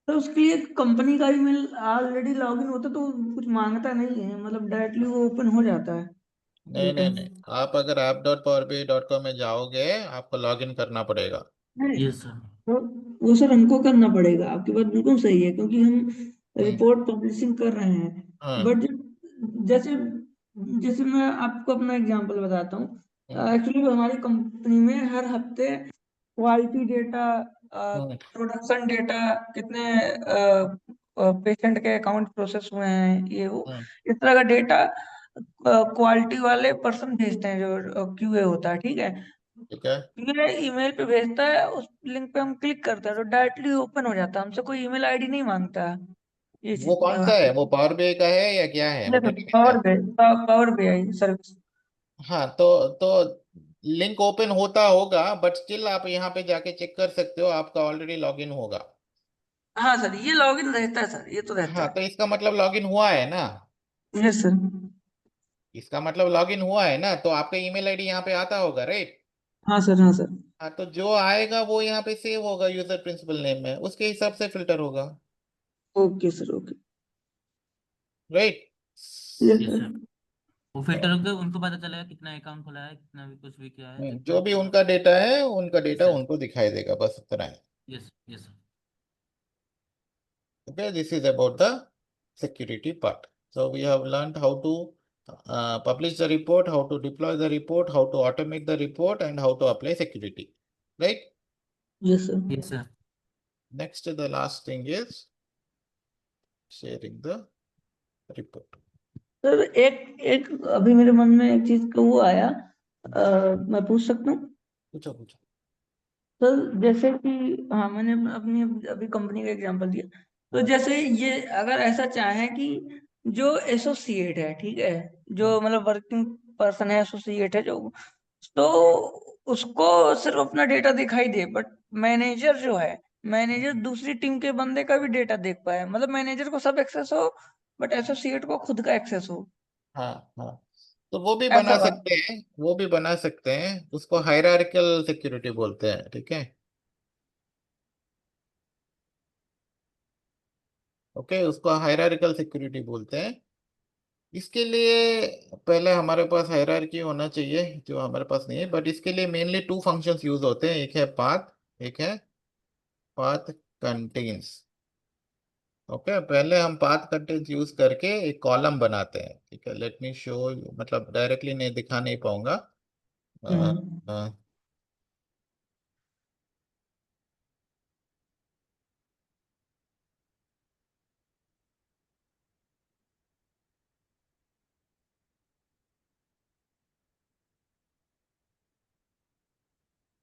तो उसके लिए कंपनी का ईमेल ऑलरेडी लॉगिन होता है, तो कुछ मांगता नहीं है, मतलब डायरेक्टली वो ओपन हो जाता है नहीं डेटा। नहीं नहीं, आप अगर app.powerbie.com में जाओगे आपको लॉगिन करना पड़ेगा। नहीं, यस सर। वो सर हमको करना पड़ेगा। आपकी बात बिल्कुल सही है, क्योंकि हम हम्म, रिपोर्ट पब्लिशिंग कर रहे हैं। हाँ, बट जैसे जैसे मैं आपको अपना एग्जांपल बताता हम्म, हूँ। एक्चुअली हमारी कंपनी में हर हफ्ते क्वालिटी डेटा, हम्म, प्रोडक्शन डेटा, कितने पेशेंट के अकाउंट प्रोसेस हुए हैं, ये वो हम्म, इस तरह का डेटा क्वालिटी वाले पर्सन भेजते हैं, जो क्यूए होता है, ठीक है। ठीक है। ये ईमेल पे भेजता है, उस लिंक पे हम क्लिक करते हैं तो डायरेक्टली ओपन हो जाता है, हमसे कोई ईमेल आईडी नहीं मांगता। ये वो चीज कौन सा है, वो पावर बी का है या क्या है, वो डेटाबेस है? Power BI service. हाँ, तो लिंक ओपन होता होगा बट स्टिल आप यहाँ पे जाके चेक कर सकते हो, आपका ऑलरेडी लॉगिन होगा। हाँ सर, ये लॉगिन रहता है सर, ये तो रहता हाँ, है। तो इसका मतलब लॉगिन हुआ है ना। Yes sir. इसका मतलब लॉगिन हुआ है ना, तो आपका ईमेल आईडी यहाँ पे आता होगा, राइट? हाँ सर। हाँ सर। हाँ, तो जो आएगा वो यहाँ पे सेव होगा यूजर प्रिंसिपल नेम में, उसके हिसाब से फिल्टर होगा, okay sir, okay. Right? Yes yes sir. Sir. वो फिल्टर होकर उनको पता चलेगा कितना अकाउंट खुला है, कितना भी कुछ भी किया है, जितना जो भी किया। उनका डेटा है उनका यस डेटा सर। उनको दिखाई देगा, बस इतना है। Yes yes sir. Okay, this is about the security part. So we have learned how to publish the report, how to deploy the report, how to automate the report, and how to apply security. Right? Yes sir. Yes sir. Next, the last thing is sharing the report. Sir एक एक अभी मेरे मन में एक चीज का वो आया, मैं पूछ सकता हूँ? पूछो पूछो। सर जैसे कि हाँ, मैंने अपनी अभी कंपनी का एग्जांपल दिया, तो जैसे ये अगर ऐसा चाहे कि जो एसोसिएट है, ठीक है, जो मतलब वर्किंग पर्सन है, एसोसिएट है जो, तो उसको सिर्फ अपना डेटा दिखाई दे, बट मैनेजर जो है, मैनेजर दूसरी टीम के बंदे का भी डेटा देख पाए, मतलब मैनेजर को सब एक्सेस हो बट एसोसिएट को खुद का एक्सेस हो, हाँ हाँ, तो वो भी ऐसा बना बात। सकते हैं, वो भी बना सकते हैं, उसको हायरार्किकल सिक्योरिटी बोलते हैं, ठीक है। ओके, उसको हायरार्किकल सिक्योरिटी बोलते हैं। इसके लिए पहले हमारे पास हायरार्की होना चाहिए, जो हमारे पास नहीं है, बट इसके लिए मेनली टू फंक्शंस यूज होते हैं, एक है पाथ, एक है पाथ कंटेन्स। ओके, पहले हम पाथ कंटेन्स यूज करके एक कॉलम बनाते हैं, ठीक है। लेट मी शो, मतलब डायरेक्टली नहीं दिखा नहीं पाऊंगा। अ, हम्म। अ,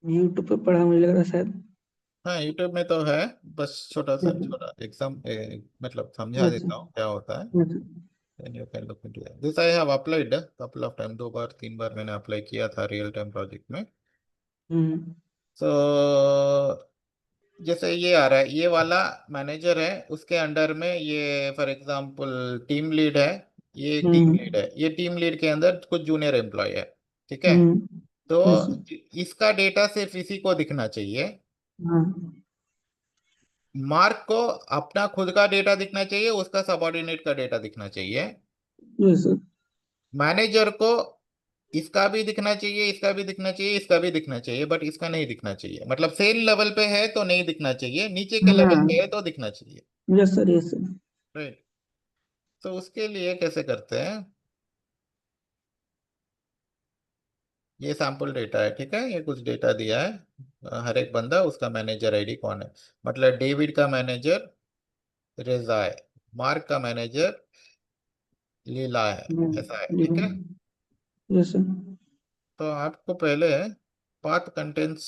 यूट्यूब पे पढ़ा मुझे लग रहा है शायद। हाँ यूट्यूब में तो है, बस छोटा सा अच्छा छोटा एग्जाम मतलब समझा अच्छा देता हूँ क्या होता है। अच्छा। Then you can look into that. This I have applied couple of time, 2 बार 3 बार मैंने अप्लाई किया था रियल टाइम प्रोजेक्ट में। हम्म तो जैसे ये आ रहा है, ये वाला मैनेजर है, उसके अंडर में ये फॉर एग्जांपल टीम लीड है, ये टीम लीड हम्म है, ये टीम लीड के अंदर कुछ जूनियर एम्प्लॉय है, ठीक है। हम्म। तो यस इसका डेटा सिर्फ इसी को दिखना चाहिए, हाँ मार्क को अपना खुद का डेटा दिखना चाहिए, उसका सबऑर्डिनेट का डेटा दिखना चाहिए, यस सर। मैनेजर को इसका भी दिखना चाहिए, इसका भी दिखना चाहिए, इसका भी दिखना चाहिए, बट इसका नहीं दिखना चाहिए। मतलब सेम लेवल पे है तो नहीं दिखना चाहिए, नीचे के लेवल हाँ पे है तो दिखना चाहिए, yes sir yes sir. Right. तो उसके लिए कैसे करते हैं, ये सैंपल डेटा है, ठीक है, ये कुछ डेटा दिया है, हर एक बंदा उसका मैनेजर आईडी कौन है, मतलब डेविड का मैनेजर रेजा है, मार्क का मैनेजर लीला है, ऐसा है, ठीक है। Yes sir. तो आपको पहले path contents,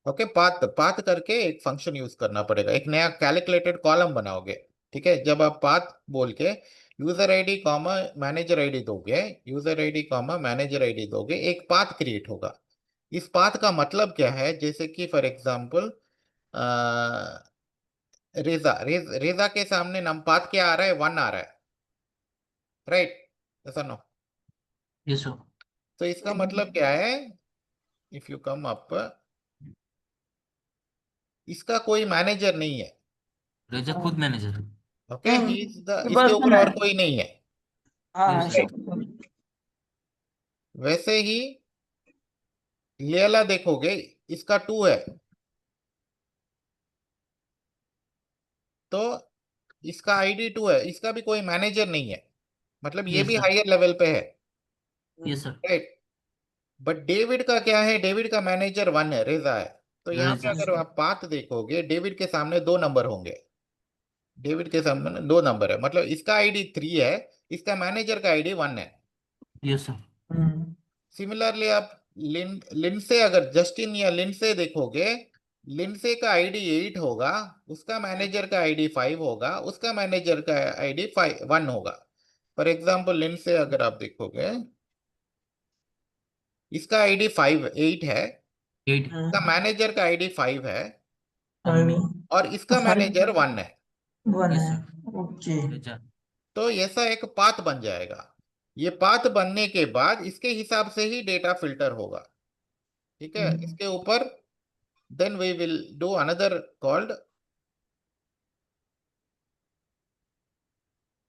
okay, path path करके एक फंक्शन यूज करना पड़ेगा, एक नया कैलकुलेटेड कॉलम बनाओगे, ठीक है। जब आप पाथ बोल के user ID comma manager ID दोगे, user ID comma manager ID दोगे, एक पाथ क्रिएट होगा। इस पाथ का मतलब क्या है, जैसे कि फॉर एग्जांपल रेजा के सामने नम पाथ क्या आ रहा है, 1 आ रहा है, राइट, ऐसा नो। Yes sir. तो इसका मतलब क्या है, इफ यू कम अप, इसका कोई मैनेजर नहीं है, रेजा खुद मैनेजर है। ओके, ही इज द, ये इसके पर्सन ऊपर है। और कोई नहीं है, हाँ हाँ यस सर। sure। वैसे ही लेला देखोगे, इसका 2 है, तो इसका आईडी 2 है, इसका भी कोई मैनेजर नहीं है, मतलब ये यस भी सर। हायर लेवल पे है, yes sir. Right. But David का क्या है, डेविड का मैनेजर 1 है, रेजा है। तो यहाँ पे रेजा। अगर आप पाथ देखोगे, डेविड के सामने 2 नंबर होंगे, डेविड के सामने 2 नंबर है, मतलब इसका आईडी 3 है, इसका मैनेजर का आईडी 1 है। Yes sir. सिमिलरली आप लिंडसे, अगर जस्टिन या लिंडसे देखोगे, लिंडसे का आईडी 8 होगा, उसका मैनेजर का आईडी 5 होगा, उसका मैनेजर का आईडी 1 होगा। फॉर एग्जांपल लिंडसे अगर आप देखोगे, इसका आईडी 8 है, 8। इसका मैनेजर का आईडी 5 है, फाइव और इसका मैनेजर 1 है। वन यस है। सर। ओके। रेजा। तो ऐसा एक पाथ बन जाएगा। ये पाथ बनने के बाद इसके हिसाब से ही डेटा फिल्टर होगा, ठीक है। इसके ऊपर then we will do another called,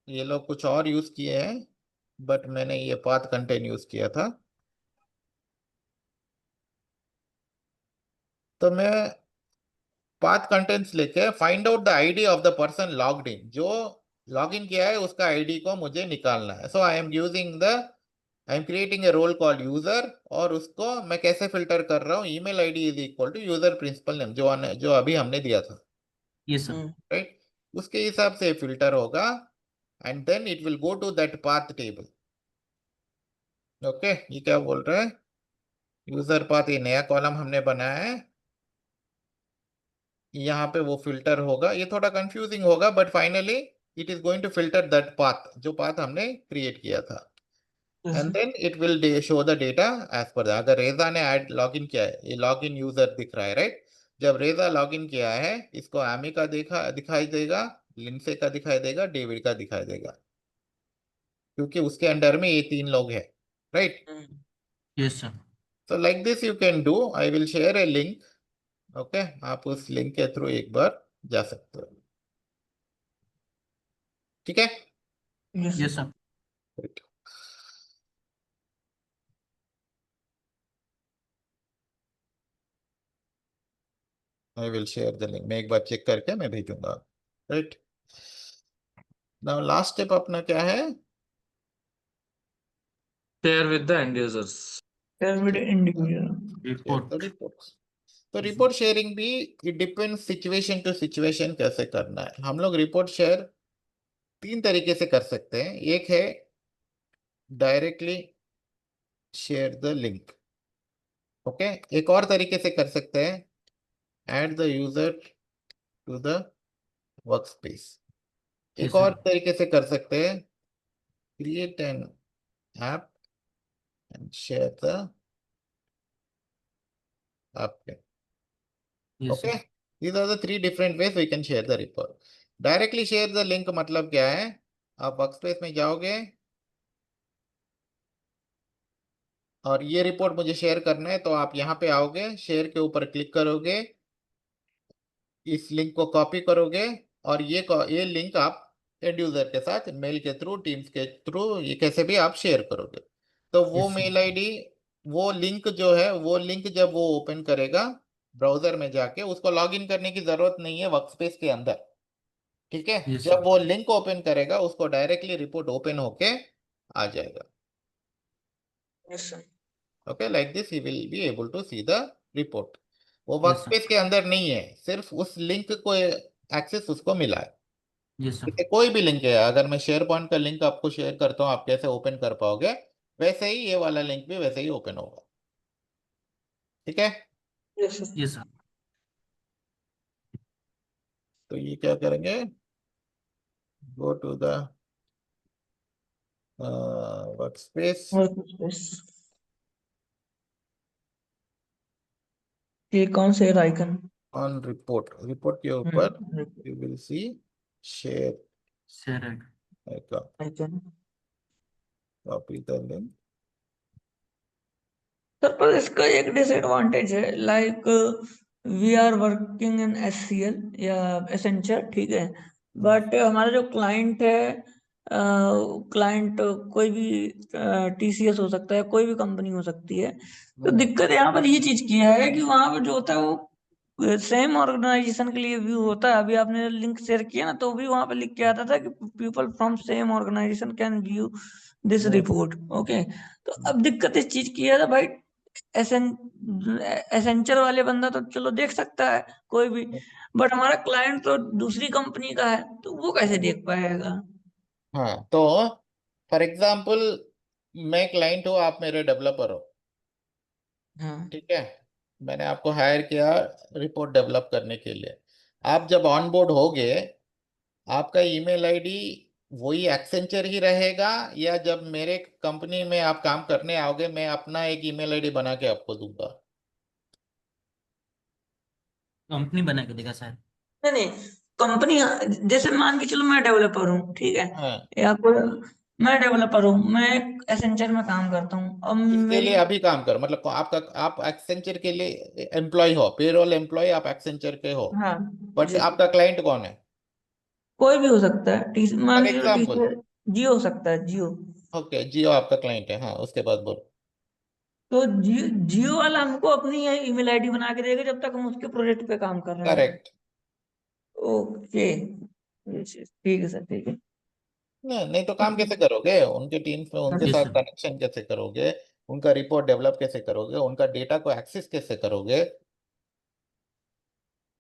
ये लोग कुछ और यूज किए हैं, बट मैंने ये पाथ कंटेन यूज किया था। तो मैं पाथ कंटेंट्स लेके find out the ID of the person logged in, जो लॉग इन किया है उसका आईडी को मुझे निकालना है। So I am creating a role called user, और उसको मैं कैसे फिल्टर कर रहा हूँ, email ID is equal to user principal name, जो अभी हमने दिया था, यस सर। राइट। उसके हिसाब से फिल्टर होगा, and then it will go to that path table. Okay, ये क्या बोल रहा है, यूजर पाथ, ये नया कॉलम हमने बनाया है, यहाँ पे वो फिल्टर होगा, ये थोड़ा कंफ्यूजिंग होगा, but finally it is going to filter that path, जो पाथ हमने क्रिएट किया था, and then it will show the data as per. अगर रेजा ने ऐड लॉगिन किया है, ये लॉगिन यूजर दिख रहा है, राइट। जब रेजा लॉगिन किया है, इसको आमी का दिखाई देगा, लिंसे का दिखाई देगा, डेविड का दिखाई देगा, क्योंकि उसके अंडर में ये 3 लोग हैं, right. Yes sir. So like this you can do. I will share a link. Okay, आप उस लिंक के थ्रू एक बार जा सकते हो, ठीक है। Yes sir. I will share the link, मैं एक बार चेक करके मैं भेजूंगा, राइट। नाउ लास्ट स्टेप अपना क्या है, Share with the end users. Individual. Report. Report. तो रिपोर्ट शेयरिंग भी it depends situation to situation कैसे करना है। हम लोग रिपोर्ट शेयर तीन तरीके से कर सकते हैं। एक है directly share the link, okay. एक और तरीके से कर सकते हैं, add the user to the workspace. जी एक और सर। तरीके से कर सकते हैं, create an app and share the app. जी Okay, sir. these are the three different ways we can share the report. Directly share the link मतलब क्या है? आप वर्कस्पेस में जाओगे और ये रिपोर्ट मुझे शेयर करना है, तो आप यहाँ पे आओगे, शेयर के ऊपर क्लिक करोगे, इस लिंक को कॉपी करोगे और ये लिंक आप एंड यूजर के साथ मेल के थ्रू, टीम्स के थ्रू, ये कैसे भी आप शेयर करोगे। तो वो Yes, sir. मेल आईडी, वो लिंक जो है, वो लिंक जब वो ओपन करेगा ब्राउजर में जाके, उसको लॉगिन करने की जरूरत नहीं है वर्कस्पेस के अंदर, ठीक है। Yes, जब sir. वो लिंक ओपन करेगा, उसको डायरेक्टली रिपोर्ट ओपन होके आ जाएगा। Yes sir. Okay, like this he will be able to see the report. वो Yes, sir. वर्कस्पेस के अंदर नहीं है, सिर्फ उस लिंक को एक्सेस उसको मिला है। Yes, sir. जैसे कोई भी लिंक है, अगर मैं शेयर पॉइंट का लिंक आपको शेयर करता हूँ, आप कैसे ओपन कर पाओगे, वैसे ही ये वाला लिंक भी वैसे ही ओपन होगा, ठीक है। Yes sir. Yes, sir. तो ये क्या करेंगे, go to the workspace, workspace, ये कौन से आइकन? ऑन रिपोर्ट, रिपोर्ट के ऊपर you will see share Share it. Icon, icon. Copy the link. Sir पर इसका एक डिसएडवांटेज है, like we are working in HCL या एसेंचर, ठीक है, बट हमारा जो क्लाइंट है, क्लाइंट कोई भी टीसीएस हो सकता है, कोई भी कंपनी हो सकती है। तो दिक्कत यहाँ पर ये चीज किया है कि वहां पर जो होता है वो सेम ऑर्गेनाइजेशन के लिए व्यू होता है। अभी आपने लिंक शेयर किया ना, तो भी वहां पर लिख के आता था कि people from same organization can view this report, okay. तो अब दिक्कत इस चीज की है ना भाई, एसें एसेंचर वाले बंदा तो चलो देख सकता है कोई भी, बट हमारा क्लाइंट तो दूसरी कंपनी का है, तो वो कैसे देख पाएगा? हाँ, तो फॉर एग्जाम्पल मैं क्लाइंट हूँ, आप मेरे डेवलपर हो, हाँ। ठीक है। मैंने आपको हायर किया रिपोर्ट डेवलप करने के लिए। आप जब ऑन बोर्ड होगे, आपका ईमेल आईडी वही एक्सेंचर ही रहेगा, या जब मेरे कंपनी में आप काम करने आओगे, मैं अपना एक ईमेल आईडी बना के आपको दूंगा? कंपनी बना के देगा शायद। नहीं नहीं, कंपनी, जैसे मान के चलो मैं डेवलपर हूँ, ठीक है, हाँ, या कोई, मैं डेवलपर हूँ, मैं एसेंचर में काम करता हूँ, अब किसके मेरी, लिए अभी काम कर, मतलब आपका, आप एक्सेंचर के लिए एम्प्लॉय हो, पेरोल एम्प्लॉय आप एक्सेंचर के हो, हाँ बट जी, आपका क्लाइंट कौन है? कोई भी हो सकता है, मान फॉर के चलो एग्जाम्पल, टीचर, जियो हो सकता है, जियो। ओके, जियो आपका क्लाइंट है, हाँ, उसके बाद बोलो। तो जियो वाला हमको अपनी ईमेल आईडी बना के देगा जब तक हम उसके प्रोजेक्ट पे काम कर रहे हैं। करेक्ट। ओके, ठीक है सर, ठीक है। नहीं नहीं, तो काम कैसे करोगे उनके टीम्स में, उनके Yes, साथ sir. कनेक्शन कैसे करोगे, उनका रिपोर्ट डेवलप कैसे करोगे, उनका डेटा को एक्सेस कैसे करोगे?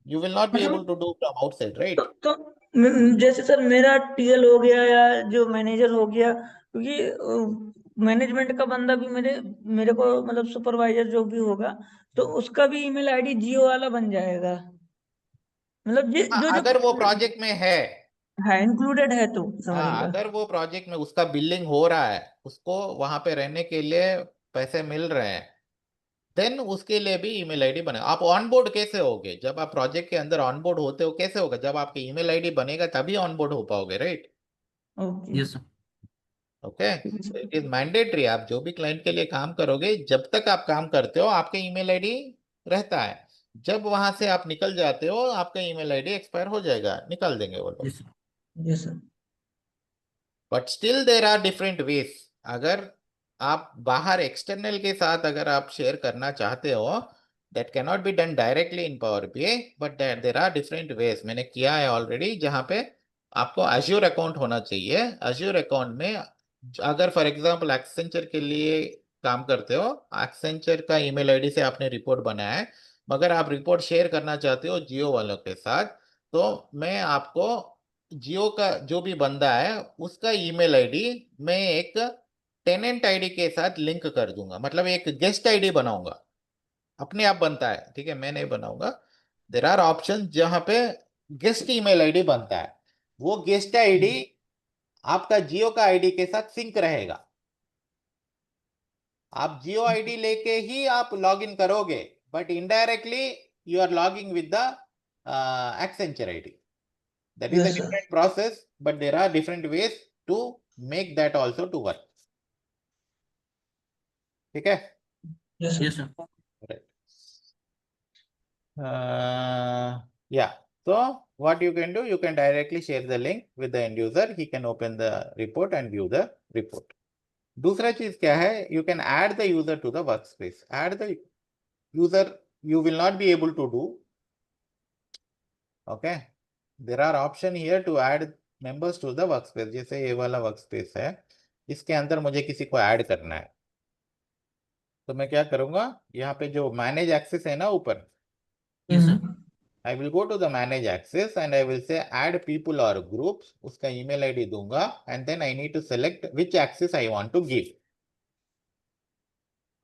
You will not be able मतलब to do from outside, right? तो जैसे सर मेरा टीएल हो गया या जो मैनेजर हो गया, क्योंकि मैनेजमेंट का बंदा भी मेरे मेरे को मतलब सुपरवाइजर जो भी होगा, तो उसका भी ईमेल आईडी जियो वाला बन जाएगा, मतलब ये जो जो अगर वो प्रोजेक्ट में है, है इंक्लूडेड है, तो समझ हाँ, गया। अगर वो प्रोजेक्ट में उसका बिलिंग हो रहा है, उसको वहां पे रहने के लिए पैसे मिल रहे हैं, देन उसके लिए भी ईमेल आईडी बने। आप ऑनबोर्ड कैसे होगे, जब आप प्रोजेक्ट के अंदर ऑनबोर्ड होते हो, कैसे होगा? जब आपके ईमेल आईडी बनेगा तभी ऑनबोर्ड हो पाओगे, right? Okay, Yes, sir. Okay, ठीक है सर। इट इज मैंडेटरी, आप जो भी क्लाइंट के लिए काम करोगे, जब तक आप काम करते हो आपके ईमेल आईडी रहता है। जब वहां से आप निकल जाते हो, आपका ईमेल आईडी एक्सपायर हो जाएगा, निकाल देंगे वो लोग। Yes, sir. Yes sir. But still there are different ways. अगर आप बाहर एक्सटर्नल के साथ अगर आप शेयर करना चाहते हो, that can not be done directly in power BI, but there are different ways. मैंने किया है ऑलरेडी, जहाँ पे आपको अज्योर अकाउंट होना चाहिए। अज्योर अकाउंट में अगर फॉर एग्जांपल एक्सेंचर के लिए काम करते हो, एक्सेंचर का ईमेल आईडी से आपने रिपोर्ट बनाया है, मगर आप रिपोर्ट शेयर करना चाहते हो जियो वालों के साथ, तो मैं आपको जियो का जो भी बंदा है उसका ईमेल आईडी मैं एक टेनेंट आईडी के साथ लिंक कर दूंगा, मतलब एक गेस्ट आईडी बनाऊंगा। अपने आप बनता है, ठीक है, मैं नहीं बनाऊंगा। देर आर ऑप्शन जहां पे गेस्ट ईमेल आईडी बनता है। वो गेस्ट आईडी आपका जियो का आईडी के साथ सिंक रहेगा। आप जियो आईडी लेके ही आप लॉग इन करोगे, but indirectly you are logging with the Accenture ID. That is a yes sir. different process, but there are different ways to make that also to work. ठीक है? Yes yes sir. Sir. Right. Yeah. So what you can do, you can directly share the link with the end user. He can open the report and view the report. दूसरा चीज क्या है? You can add the user to the workspace. Add the user you will not be able to do. Okay. There are option here to add members to the workspace. जैसे ये वाला workspace है, इसके अंदर मुझे किसी को ऐड करना है, तो मैं क्या करूंगा? यहाँ पे जो मैनेज एक्सेस है ना ऊपर, yes sir. I will go to the manage access and I will say add people और ग्रुप्स, उसका ईमेल आईडी दूंगा and then I need to select which access I want to give.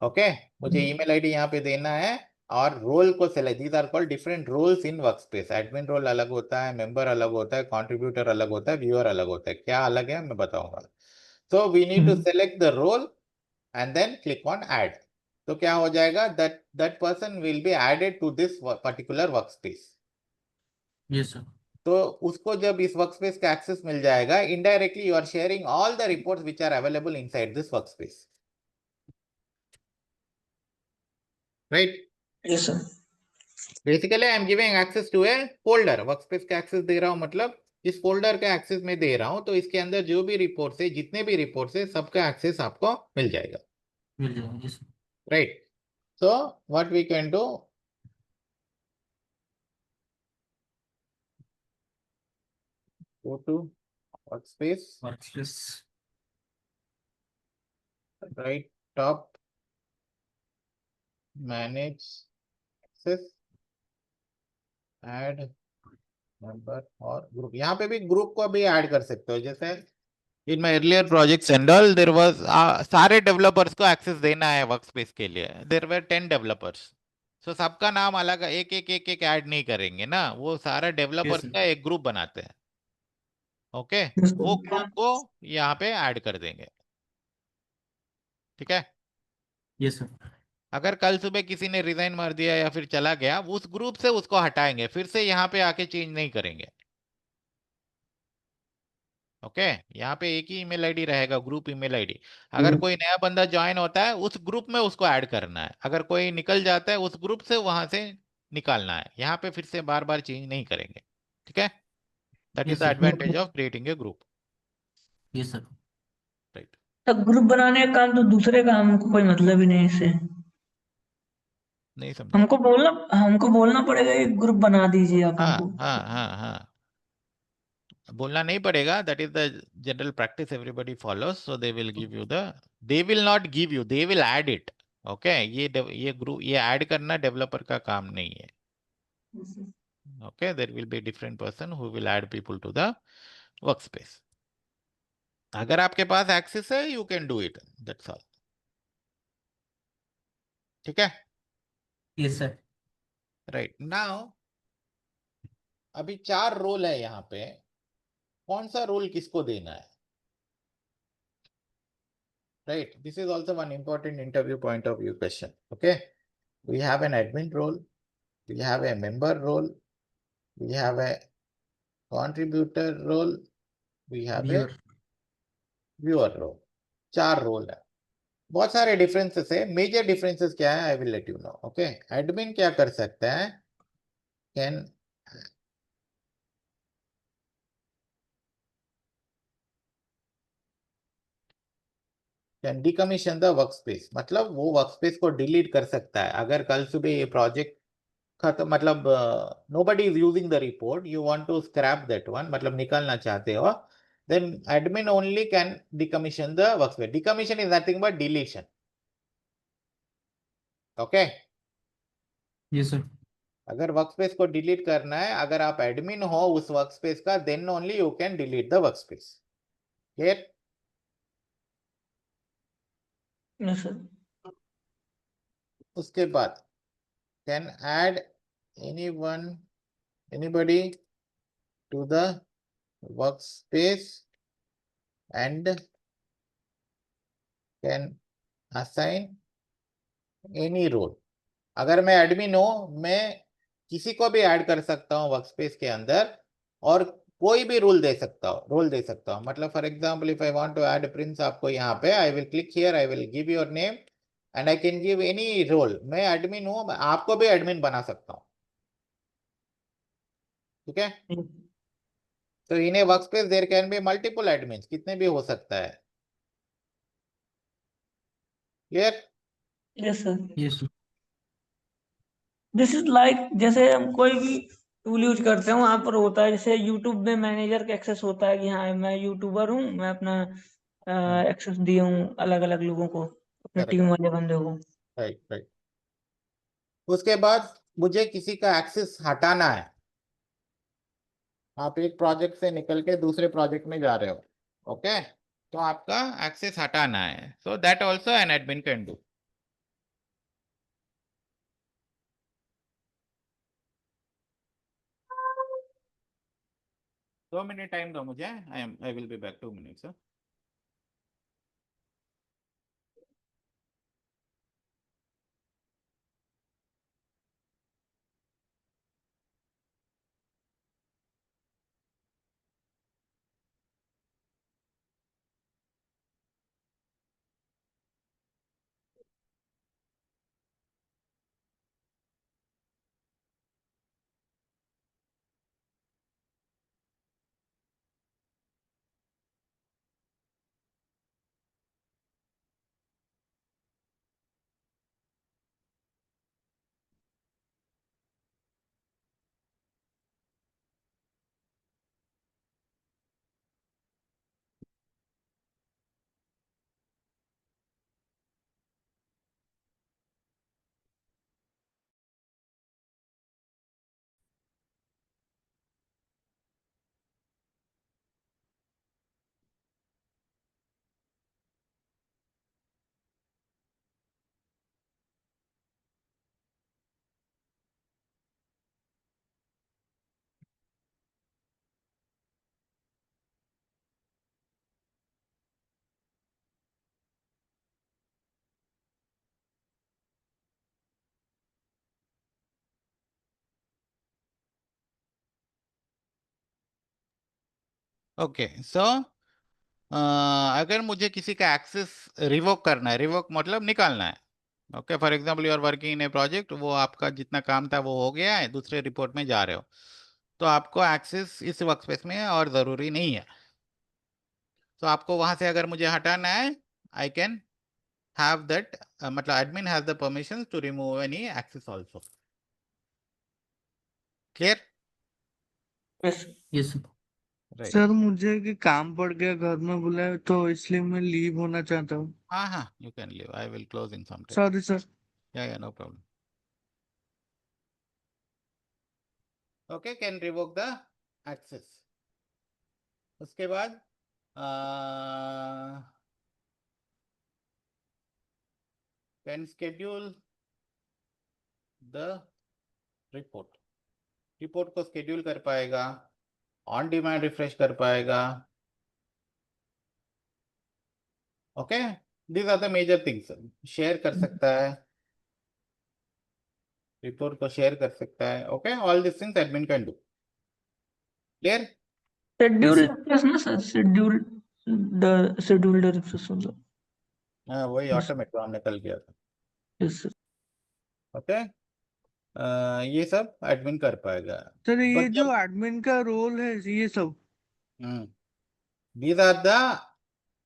Okay, मुझे ईमेल आईडी यहाँ पे देना है और रोल को select. These are called different roles in workspace. Admin role अलग होता है, मेंबर अलग होता है, कंट्रीब्यूटर अलग होता है, व्यूअर अलग होता है। क्या अलग है मैं बताऊंगा। So we need to select the role and then click on add. तो क्या हो जाएगा? that person will be added to this particular workspace. Yes sir. तो उसको जब इस workspace का access मिल जाएगा, indirectly you are sharing all the reports which are available inside this workspace. Right? Yes sir. Basically I am giving access to a folder. workspace का access दे रहा हूँ, मतलब इस folder का access मैं दे रहा हूँ, तो इसके अंदर जो भी reports है, जितने भी reports है, सबका access आपको मिल जाएगा। मिल जाएगा। Yes sir. Right? So what we can do, go to workspace, workspace. right top, manage access, add member और group। यहाँ पे भी ग्रुप को भी ऐड कर सकते हो। जैसे in my earlier projects and all there was सारे डेवलपर्स को एक्सेस देना है वर्कस्पेस के लिए। देयर वर 10 डेवलपर्स, सो सबका नाम अलग, एक एक एक एक ऐड नहीं करेंगे ना, वो सारा डेवलपर्स Yes, का एक ग्रुप बनाते हैं। ओके, यस वो सर। ग्रुप को यहाँ पे ऐड कर देंगे। ठीक है? Yes sir. अगर कल सुबह किसी ने रिजाइन मार दिया या फिर चला गया, उस ग्रुप से उसको हटाएंगे, फिर से यहाँ पे आके चेंज नहीं करेंगे। ओके, यहाँ पे एक ही ईमेल आईडी रहेगा, ग्रुप ईमेल आईडी। अगर कोई नया बंदा ज्वाइन होता है, उस ग्रुप में उसको ऐड करना है। अगर कोई निकल जाता है, उस ग्रुप से वहां से निकालना है। यहाँ पे फिर से बार बार चेंज नहीं करेंगे। ठीक है? That is yes the sir. Advantage of creating a group. Yes sir. Right? तो ग्रुप बनाने का काम तो दूसरे का, हमको कोई मतलब ही नहीं इससे। नहीं समझा? हमको बोलना पड़ेगा, एक ग्रुप बना दीजिए आप हाँ हमको। हाँ हाँ हाँ, बोलना नहीं पड़ेगा। That is the general practice everybody follows. So they will give you the, they will not give you, they will add it. Okay, ये ग्रुप, ये ऐड करना डेवलपर का काम नहीं है। Okay, there will be different person who will add people to the workspace. अगर आपके पास एक्सेस है, you can do it, that's all. ठीक है? Yes sir. राइट नाउ अभी 4 रोल है यहाँ पे, कौन सा रोल किसको देना है? Right, this is also one important interview point of view question. Okay, we have an admin role, we have a member role, we have a contributor role, we have a viewer. viewer role। 4 role है। बहुत सारे डिफरेंसेस है। मेजर डिफरेंसेस क्या है? I will let you know. Okay, admin क्या कर सकता है? कैन डिकमीशन द वर्कस्पेस, मतलब वो वर्कस्पेस को डिलीट कर सकता है। अगर कल सुबह ये प्रोजेक्ट खत्म, मतलब nobody is using the report, you want to scrap that one, मतलब निकालना चाहते हो, then admin only can decommission the workspace। decommission is nothing but deletion। okay, yes sir. अगर वर्कस्पेस को डिलीट करना है, अगर आप एडमिन हो उस वर्कस्पेस का, then only you can delete the workspace. Clear? Yes sir. उसके बाद can add anybody to the workspace and can assign any role। अगर मैं एडमिन हूं, मैं किसी को भी ऐड कर सकता हूं वर्कस्पेस के अंदर और कोई भी रोल दे सकता हूं। मतलब for example if I want to add Prince आपको यहाँ पे, I will click here, I will give your name and I can give any role. मैं एडमिन हूं, मैं आपको भी एडमिन बना सकता हूं। ठीक है? तो in a workspace there can be multiple admin, कितने भी हो सकता है। Clear? Yes sir. Yes this is like जैसे हम कोई भी टूल यूज करते हैं वहां पर होता है, जैसे यूट्यूब में मैनेजर का एक्सेस होता है कि हाँ मैं यूट्यूबर हूँ, मैं अपना एक्सेस दिया हूँ अलग अलग लोगों को, अपने करेक्ट, टीम वाले बंदे को। Right right. उसके बाद मुझे किसी का एक्सेस हटाना है। आप एक प्रोजेक्ट से निकल के दूसरे प्रोजेक्ट में जा रहे हो, ओके? तो आपका एक्सेस हटाना है, so that also an admin can do. 2 minute time दो मुझे, I will be back 2 minutes. Okay, so अगर मुझे किसी का एक्सेस रिवोक करना है, रिवोक मतलब निकालना है, okay? For example you are working in a project, वो आपका जितना काम था वो हो गया है, दूसरे रिपोर्ट में जा रहे हो, तो आपको एक्सेस इस वर्कस्पेस में और ज़रूरी नहीं है। तो आपको वहां से अगर मुझे हटाना है, आई कैन हैव दैट, मतलब admin has the permission to remove any access also. Clear? Yes. Yes right. Sir मुझे कि काम पड़ गया, घर में बुलाए, तो इसलिए मैं लीव होना चाहता हूँ। हाँ हाँ, you can leave, I will close in some time. Sorry sir. या no problem. Okay, can revoke the access. उसके बाद can schedule the report. Report को schedule कर पाएगा, ऑन डिमांड रिफ्रेश कर पाएगा। Okay, these are the measure things. Share कर सकता है, रिपोर्ट को शेयर कर सकता है। Okay, all this things admin can do. Clear? Schedule access ना सर, शेड्यूल्ड एक्सेस होगा। हाँ, वही यस। ऑटोमेटिक हमने कल किया था। Yes sir. ओके, ये सब एडमिन कर पाएगा। सर ये बट जो जब एडमिन का रोल है ये सब, these are the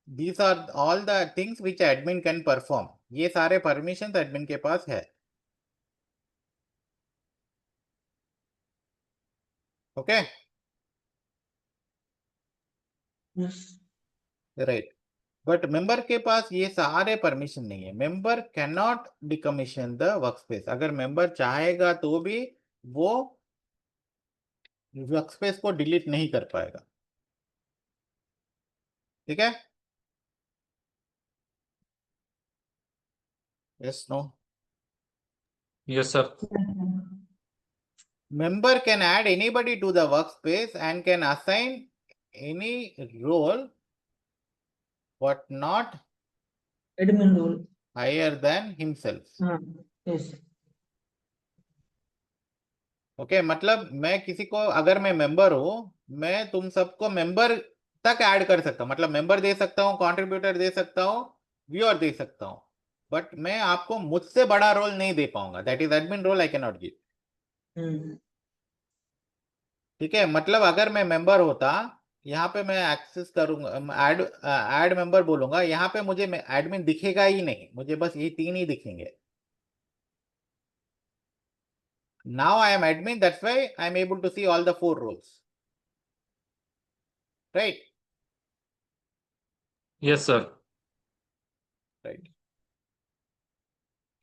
these are all the things which admin can perform। ये सारे परमिशन एडमिन के पास है। Okay, yes. Right. But member के पास ये सारे परमिशन नहीं है। Member can not decommission the workspace. अगर मेंबर चाहेगा तो भी वो वर्कस्पेस को डिलीट नहीं कर पाएगा। ठीक है? Yes no? Yes sir. Member can add anybody to the workspace and can assign any role but not admin role. higher than himself. हाँ, यस। ओके मतलब मैं किसी को, अगर मैं मेंबर हूं, मैं तुम सबको मेंबर तक ऐड कर सकता हूं, मतलब मेंबर दे सकता हूं, कंट्रीब्यूटर दे सकता हूं, व्यूअर दे सकता हूं, बट मैं आपको मुझसे बड़ा रोल नहीं दे पाऊंगा। That is admin role I can not give. ठीक है? मतलब अगर मैं मेंबर होता, यहाँ पे मैं एक्सेस करूंगा, ऐड मेंबर बोलूंगा, यहाँ पे मुझे एडमिन दिखेगा ही नहीं, मुझे बस ये 3 ही दिखेंगे। Now I am admin, that's why I am able to see all the 4 roles. Right? Yes sir. Right.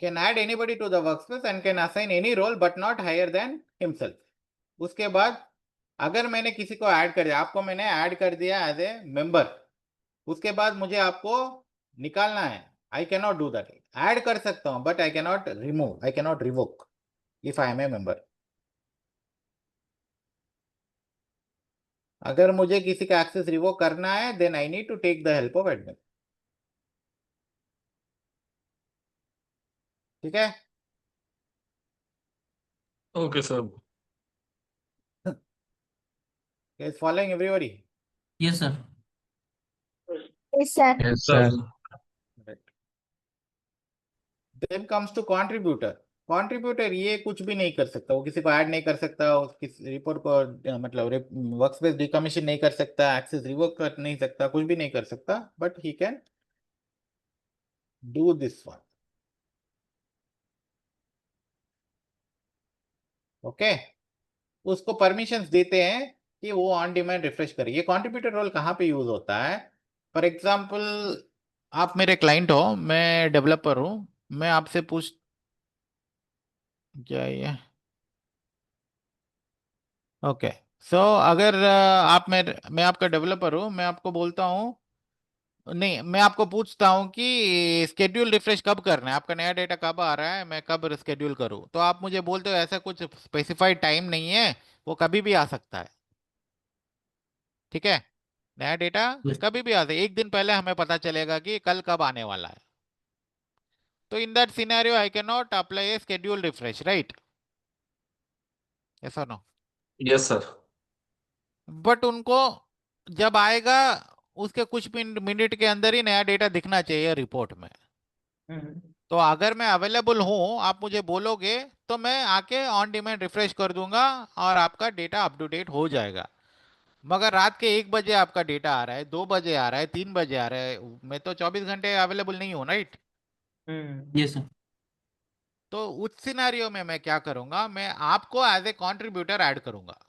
Can add anybody to the workspace and can assign any role but not higher than himself. उसके बाद अगर मैंने किसी को ऐड कर दिया, आपको मैंने ऐड कर दिया एज ए मेंबर, उसके बाद मुझे आपको निकालना है, I can not do that. Add कर सकता हूं but I can not remove, I can not revoke if I am a member. अगर मुझे किसी का एक्सेस रिवोक करना है then I need to take the help of admin. ठीक है? Okay sir. Is following everybody? Yes sir. Yes, sir. Yes sir. Right. Then comes to contributor. Contributor ये कुछ भी नहीं कर सकता, वो किसी को ऐड नहीं कर सकता, उसकी रिपोर्ट को मतलब वर्कस्पेस डिकमीशन नहीं कर सकता, एक्सेस रिवोक कर नहीं सकता, कुछ भी नहीं कर सकता, but he can do this one. Okay? उसको परमिशंस देते हैं कि वो ऑन डिमांड रिफ्रेश करे। ये कंट्रीब्यूटर रोल कहाँ पे यूज होता है? फॉर एग्जांपल आप मेरे क्लाइंट हो, मैं डेवलपर हूँ, मैं आपसे पूछ, क्या ये, ओके, सो अगर आप मैं आपका डेवलपर हूँ, मैं आपको बोलता हूँ, नहीं मैं आपको पूछता हूँ कि स्केड्यूल रिफ्रेश कब करना है, आपका नया डेटा कब आ रहा है, मैं कब स्केड्यूल करूँ, तो आप मुझे बोलते हो ऐसा कुछ स्पेसिफाइड टाइम नहीं है, वो कभी भी आ सकता है। ठीक है? नया डेटा कभी भी आ सकता है, एक दिन पहले हमें पता चलेगा कि कल कब आने वाला है। तो in that scenario I can not apply A schedule refresh, right? ऐसा नो? Yes sir. बट उनको जब आएगा उसके कुछ मिनट के अंदर ही नया डेटा दिखना चाहिए रिपोर्ट में। तो अगर मैं अवेलेबल हूं, आप मुझे बोलोगे तो मैं आके ऑन डिमांड रिफ्रेश कर दूंगा और आपका डेटा अप टू डेट हो जाएगा। मगर रात के 1 बजे आपका डेटा आ रहा है, 2 बजे आ रहा है, 3 बजे आ रहा है, मैं तो 24 घंटे अवेलेबल नहीं हूँ, राइट? Yes sir. तो उस सिनेरियो में मैं क्या करूंगा, मैं आपको एज ए कंट्रीब्यूटर ऐड करूंगा।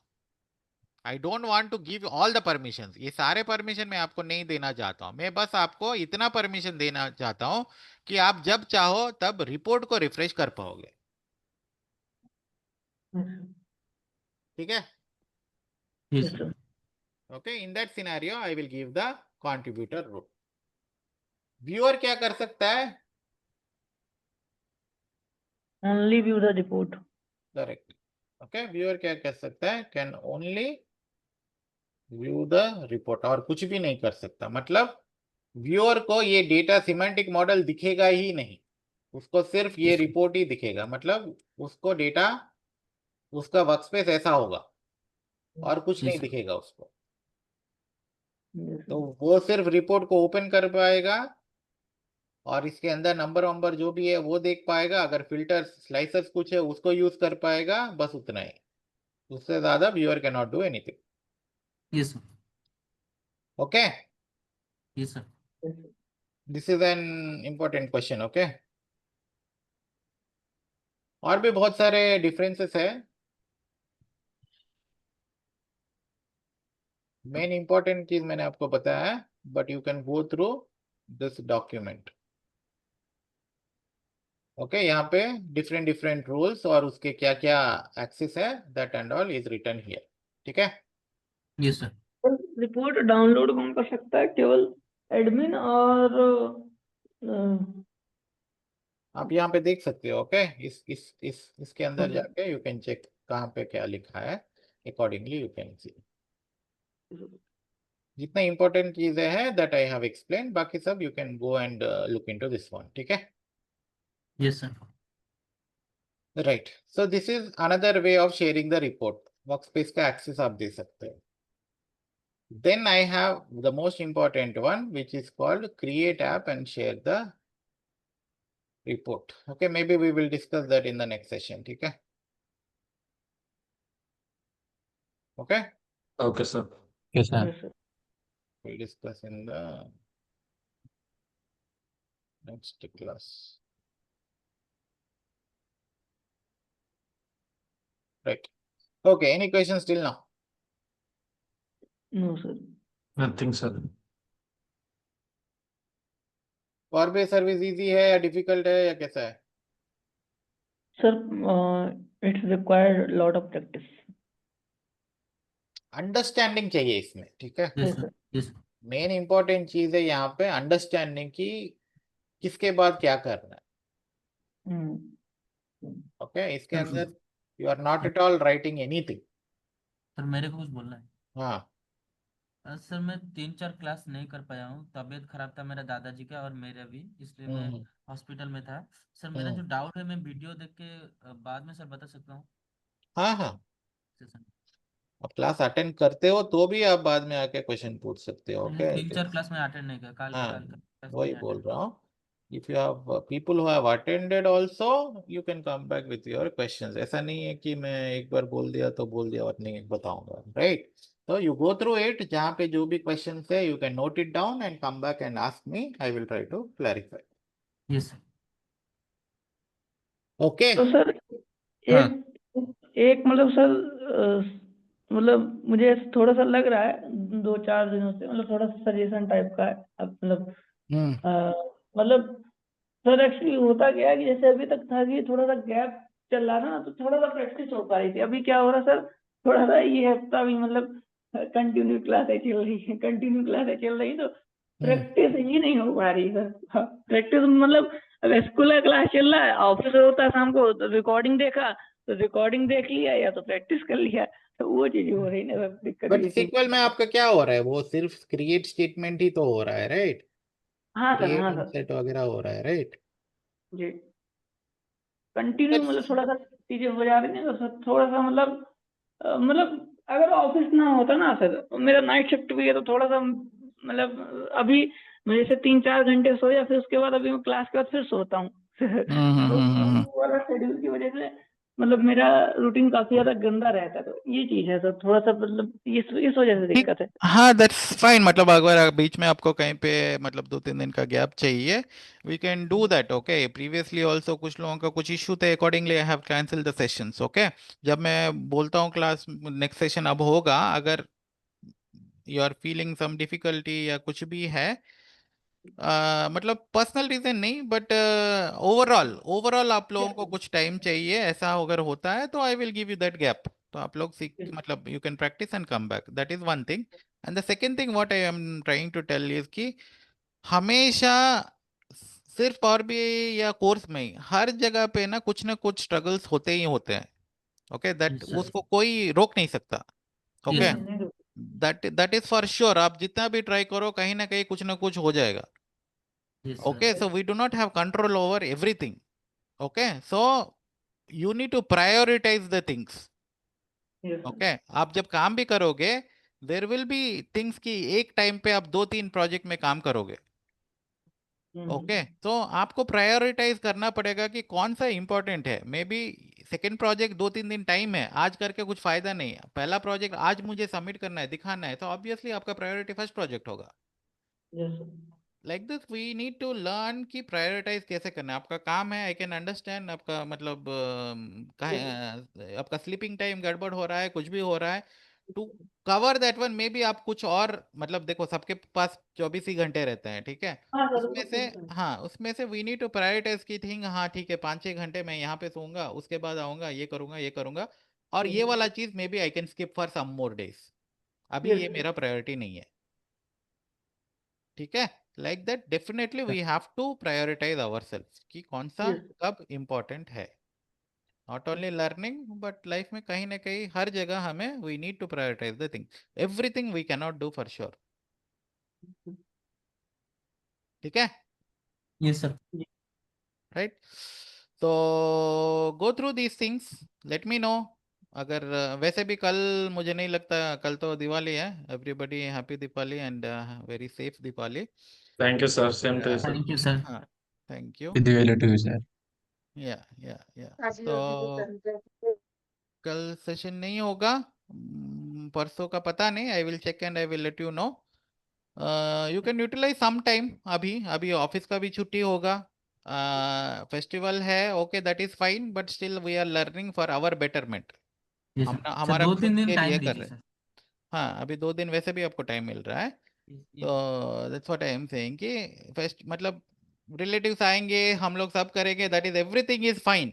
I don't want to give all the permission, ये सारे परमिशन मैं आपको नहीं देना चाहता हूं, मैं बस आपको इतना परमिशन देना चाहता हूं कि आप जब चाहो तब रिपोर्ट को रिफ्रेश कर पाओगे। ठीक है? Yes sir. Okay, in that scenario I will give the contributor role. Viewer क्या कर सकता है? Only view the report. Correct. Okay, viewer क्या कर सकता है? Can only view the report, और कुछ भी नहीं कर सकता। मतलब व्यूअर को ये डेटा सिमेंटिक मॉडल दिखेगा ही नहीं, उसको सिर्फ ये रिपोर्ट ही दिखेगा। मतलब उसको डेटा, उसका वर्कस्पेस ऐसा होगा और कुछ नहीं Yes, sir. दिखेगा उसको। तो वो सिर्फ रिपोर्ट को ओपन कर पाएगा और इसके अंदर नंबर वंबर जो भी है वो देख पाएगा, अगर फिल्टर स्लाइसर्स कुछ है उसको यूज कर पाएगा, बस उतना ही। उससे ज्यादा viewer can not do anything. Yes, sir. Okay, Yes, sir. This is an important question. Okay, और भी बहुत सारे डिफरेंसेस है। मेन इंपॉर्टेंट चीज मैंने आपको बताया है, but you can go through this document. Okay यहाँ पे डिफरेंट डिफरेंट रूल्स और उसके क्या क्या एक्सेस है, that and all is written here. ठीक है। Yes sir. Sir report download कौन कर सकता है? केवल एडमिन और आप यहाँ पे देख सकते हो। ओके इसके अंदर ओके जाके यू कैन चेक कहाँ पे क्या लिखा है, अकॉर्डिंगली यू कैन सी। जितना इंपॉर्टेंट चीजें हैं दैट आई हैव एक्सप्लेन, बाकी सब you can go and look into this one. ठीक है। Yes sir. Right, so this is another way of sharing the report. Workspace का एक्सेस आप दे सकते हो। Then I have the most important one, which is called create app and share the report. Okay, maybe we will discuss that in the next session. Okay. Okay, okay sir. Yes sir. Yes sir. we'll discuss in the next class. Right. Okay, any questions till now? No sir. Nothing sir. Power service easy है या डिफिकल्ट है या कैसा है? Sir it's required lot of practice. Understanding चाहिए इसमें। ठीक है। Yes yes sir. Sir. Yes. Main important चीज है यहाँ पे अंडरस्टैंडिंग की, किसके बाद क्या करना है। ओके इसके सर अंदर you are not at all writing anything. Sir मेरे को कुछ बोलना है। हाँ सर मैं 3-4 क्लास नहीं कर पाया हूँ, तबीयत खराब था मेरा दादाजी का और मेरा भी, इसलिए मैं हम्म, हॉस्पिटल में था। सर मेरा जो डाउट है मैं वीडियो देख के बाद में सर बता सकता हूँ हाँ सेशन। आप क्लास अटेंड करते हो तो भी आप बाद में आके क्वेश्चन पूछ सकते हो। नहीं, ओके 3-4 क्लास में अटेंड नहीं किया, हाँ काल का क्लास वही नहीं बोल अटेंड। रहा हूँ। If you have people who have attended also you can come back with your questions. ऐसा नहीं है कि मैं एक बार बोल दिया तो बोल दिया और नहीं बताऊंगा। राइट, तो यू गो थ्रू इट, जहाँ पे जो भी क्वेश्चंस है you can note it down and come back and ask me, I will try to clarify. Yes sir. Okay तो सर हाँ एक एक मतलब सर मतलब मुझे थोड़ा सा लग रहा है 2-4 दिनों से, मतलब थोड़ा सा सजेशन टाइप का है। अब मतलब हम्म मतलब सर एक्चुअली होता क्या है कि जैसे अभी तक था कि थोड़ा सा गैप चल रहा था ना, तो थोड़ा सा प्रैक्टिस हो पा रही थी। अभी क्या हो रहा सर, थोड़ा सा ये हफ्ता भी मतलब कंटिन्यू क्लासें चल रही है, कंटिन्यू क्लासें चल रही, तो प्रैक्टिस ही नहीं हो पा रही सर। प्रैक्टिस मतलब अगर स्कूल का क्लास चल रहा है, ऑफिस होता है शाम को, तो रिकॉर्डिंग देखा तो रिकॉर्डिंग देख लिया या तो प्रैक्टिस कर लिया, तो वो चीज हो रही ना सर, दिक्कत बट ये चीज। सीक्वल में आपका क्या हो रहा है? वो सिर्फ क्रिएट स्टेटमेंट ही तो हो रहा है, राइट? हाँ सर, क्रिएट हाँ सर इनसेट वगैरह हो रहा है, राइट? जी। कंटिन्यू मतलब थोड़ा सा चीजें हो जा रही है तो सर थोड़ा सा मतलब मतलब अगर ऑफिस ना होता ना सर, मेरा नाइट शिफ्ट भी है, तो थोड़ा सा मतलब अभी मैं जैसे 3-4 घंटे सोया, फिर उसके बाद अभी मैं क्लास के बाद फिर सोता हूँ। तो वो वाला शेड्यूल की वजह से मतलब मेरा रूटीन काफी ज्यादा गंदा रहता है, तो ये चीज है सर, थोड़ा सा मतलब इस वजह से ठीक, दिक्कत है। हाँ दैट्स फाइन। मतलब अगर बीच में आपको कहीं पे मतलब 2-3 दिन का गैप चाहिए, we can do that. Okay previously also कुछ लोगों का कुछ इशू थे, accordingly I have cancel the sessions. Okay जब मैं बोलता हूँ क्लास नेक्स्ट सेशन अब होगा, अगर you are feeling some difficulty या कुछ भी है, मतलब पर्सनल रीजन नहीं बट ओवरऑल ओवरऑल आप लोगों को कुछ टाइम चाहिए, ऐसा अगर होता है तो I will give you that gap. तो आप लोग सीख मतलब you can practice and come back, that is one thing. And the second thing what I am trying to tell is कि हमेशा सिर्फ और भी या कोर्स में ही हर जगह पे ना कुछ स्ट्रगल्स होते ही होते हैं। Okay that yes sir. उसको कोई रोक नहीं सकता। Yes okay sir. That is for sure. आप जितना भी ट्राई करो कहीं ना कहीं कुछ ना कुछ हो जाएगा। Yes sir. Okay, so we do not have control over everything. Okay, so you need to prioritize the things. Okay, आप जब काम भी करोगे there will be things कि एक टाइम पे आप 2-3 प्रोजेक्ट में काम करोगे। ओके तो आपको प्रायोरिटाइज करना पड़ेगा कि कौन सा इंपॉर्टेंट है। मे बी सेकेंड प्रोजेक्ट 2-3 दिन टाइम है, आज करके कुछ फायदा नहीं है। पहला प्रोजेक्ट आज मुझे सबमिट करना है, दिखाना है, तो ऑब्वियसली आपका प्रायोरिटी फर्स्ट प्रोजेक्ट होगा। Like this we need to learn कि प्रायोरिटाइज कैसे करना है। आपका काम है, आई कैन अंडरस्टैंड आपका मतलब आपका स्लीपिंग टाइम गड़बड़ हो रहा है, कुछ भी हो रहा है, to cover that one maybe आप कुछ और मतलब देखो सबके पास 24 ही घंटे रहते हैं, ठीक है। हाँ सर उसमें से हाँ उसमें से we need to prioritise key thing, हाँ ठीक है 5-6 घंटे मैं यहाँ पे सोऊंगा, उसके बाद आऊंगा ये करूंगा ये करूंगा, और ये वाला चीज may be I can skip for some more days, अभी ये मेरा प्रायोरिटी नहीं है, ठीक है। Like that definitely we have to prioritize ourselves कि कौन सा कब इम्पोर्टेंट है, not only learning but life में कहीं ना कहीं हर जगह हमें we need to prioritize the thing, everything we cannot do for sure, ठीक है, यस सर। राइट। तो go through these things, late me no. अगर वैसे भी कल मुझे नहीं लगता, कल तो दिवाली है, everybody happy Diwali and very safe Diwali. Thank you, sir. Same to you, sir. Thank you sir. हाँ thank you. Video to you, sir. या तो कल सेशन नहीं होगा, परसों का पता नहीं, I will check and I will let you know. You can utilize some time, अभी अभी ऑफिस का भी छुट्टी होगा, फेस्टिवल है, okay that is fine, but still we are learning for our betterment, yes hmm sir. Sir हमारा 2-3 खुद दिन के टाइम लिए कर दीजिए रहे हैं। सर। हाँ अभी 2 दिन वैसे भी आपको टाइम मिल रहा है, ये तो that's what I am saying कि फेस्ट मतलब रिलेटिव्स आएंगे, हम लोग सब करेंगे, that is everything is fine,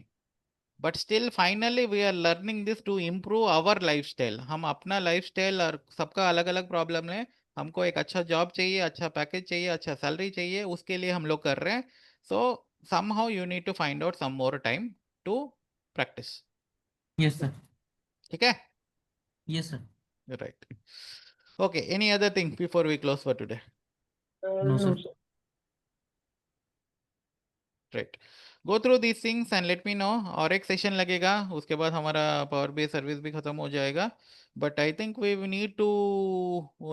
but still finally we are learning this to improve our lifestyle, हम अपना लाइफस्टाइल, और सबका अलग अलग प्रॉब्लम है, हमको एक अच्छा जॉब चाहिए, अच्छा पैकेज चाहिए, अच्छा सैलरी चाहिए, उसके लिए हम लोग कर रहे हैं, सो somehow you need to find out some more time to practice, yes sir. ठीक है, yes sir. right, okay, any other thing before we close for today? No no sir. Sir. Right, go through these things and let me know, और एक सेशन लगेगा उसके बाद हमारा पावर बेस सर्विस भी खत्म हो जाएगा, but I think we need to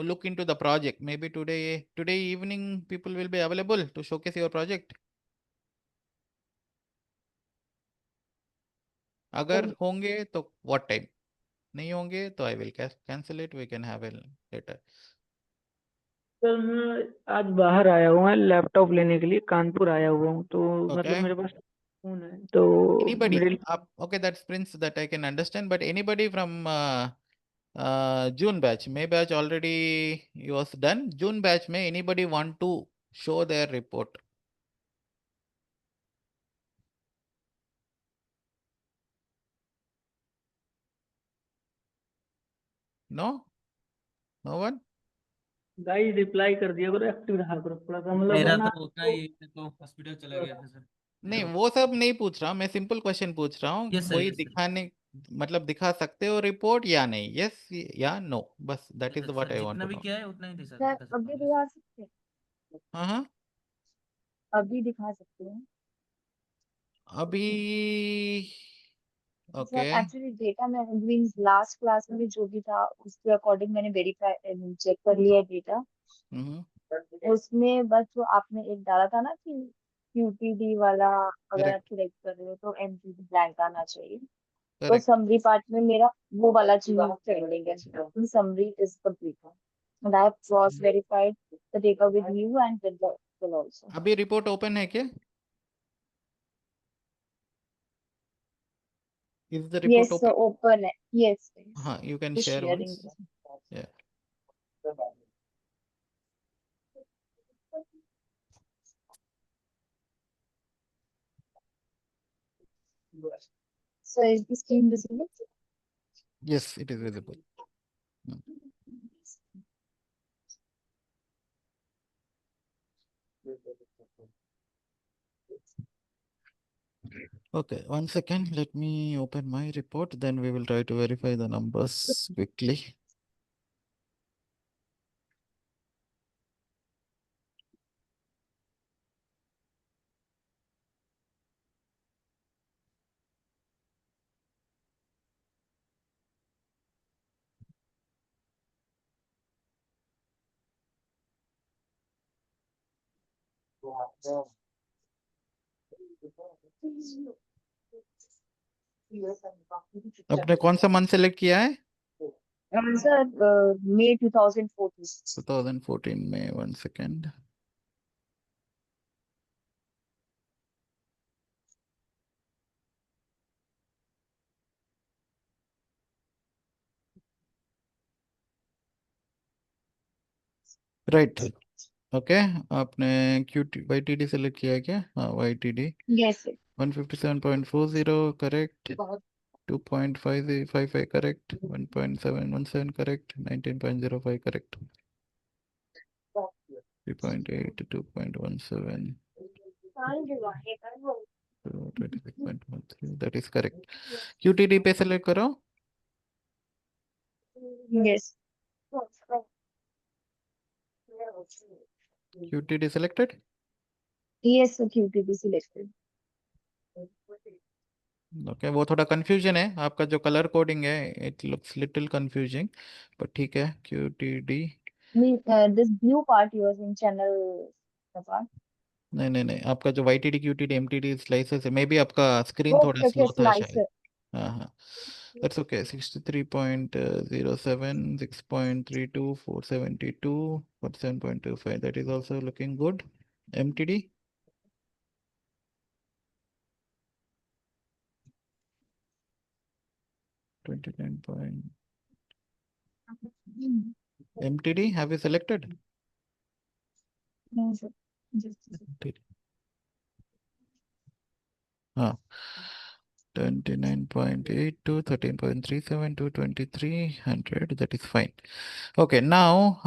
look into the project, may be today evening people will be available to showcase your project, अगर होंगे तो व्हाट टाइम, नहीं होंगे तो I will cancel it, we can have it later. Sir मैं आज बाहर आया हुआ लैपटॉप लेने के लिए, कानपुर आया हुआ हूँ, तो ओके, मतलब मेरे पास फोन है तो anybody मेरे आप okay, that's Prince, that I can understand, but anybody from June batch, May batch already was done, June batch may anybody want to show their report? No, no one? Guys reply कर दिया करो, एक्टिव रहा करो थोड़ा सा, मतलब मेरा वरना तो उतना ही, तो हॉस्पिटल चला गया था सर। नहीं मेरा वो सब नहीं पूछ रहा, मैं सिंपल क्वेश्चन पूछ रहा हूँ, यस सर। कोई यस सर। दिखाने मतलब दिखा सकते हो रिपोर्ट या नहीं, यस या नो, बस that yes is sir. What sir I want जितना टू भी नो। किया है उतना ही सर दिखा सकता अभी हूँ। दिखा सकते हैं, हाँ हाँ, अभी दिखा सकते हैं। अभी सर ओके, एक्चुअली डेटा मैं मीन्स लास्ट क्लास में जो भी था उसके अकॉर्डिंग मैंने वेरीफाई चेक कर लिया डेटा, हम्म, उसमें बस जो आपने एक डाला था ना कि क्यूपीडी वाला अगर आप करेक्ट सिलेक्ट कर रहे हो तो एमपीडी ब्लैंक आना चाहिए, तो करेक्ट, समरी पार्ट में मेरा वो वाला चीज पेंडिंग है, summary is complete and I have cross verified the data with you and with the people also. अभी रिपोर्ट ओपन है क्या, is the report Yes, so open? open है. Yes, yes. हाँ you can Just share sharing once, this. So is the screen visible? Yes it is visible. Okay, 1 second. Let me open my report. Then we will try to verify the numbers quickly. आपने कौन सा मंथ सेलेक्ट किया है? Sir, May 2014. 2014 में 1 second. राइट। ओके, आपने QT YTD सेलेक्ट किया है क्या? हाँ, YTD Yes, sir. 157.40 correct, 2.555 correct, 1.717 correct, 19.05 correct, 3.8, 2.17, 26.13, that is correct. QTD पे सेलेक्ट करो। Yes. QTD selected. Yes, sir. QTB selected. Okay, वो थोड़ा कंफ्यूजन है, आपका जो कलर कोडिंग है इट लुक्स लिटिल कंफ्यूजिंग, पर ठीक है। QTD This blue part you was in channel. The part. नहीं नहीं नहीं, आपका जो YTD QTD MTD स्लाइसेस है, मे बी आपका स्क्रीन थोड़ा Okay, okay, स्लो था शायद। slicer. हाँ हाँ, that's okay. 63.07, 6.32, 472, 47.25, that is also looking good. MTD MTD, have you selected? No, sir. Just a second. MTD. हाँ, 29.82, 13.37 to 2300, that is fine. Okay, now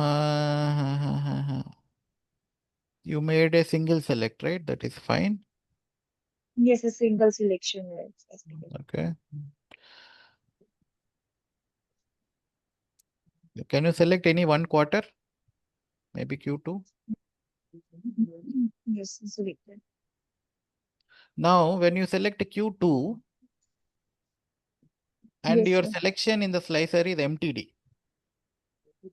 you made a single select, right? That is fine. Yes, a single selection. Yes. Okay. Can you select any one quarter? Maybe Q2. Yes, selected. Now, when you select Q2 and Yes, your sir. selection in the slicer is MTD,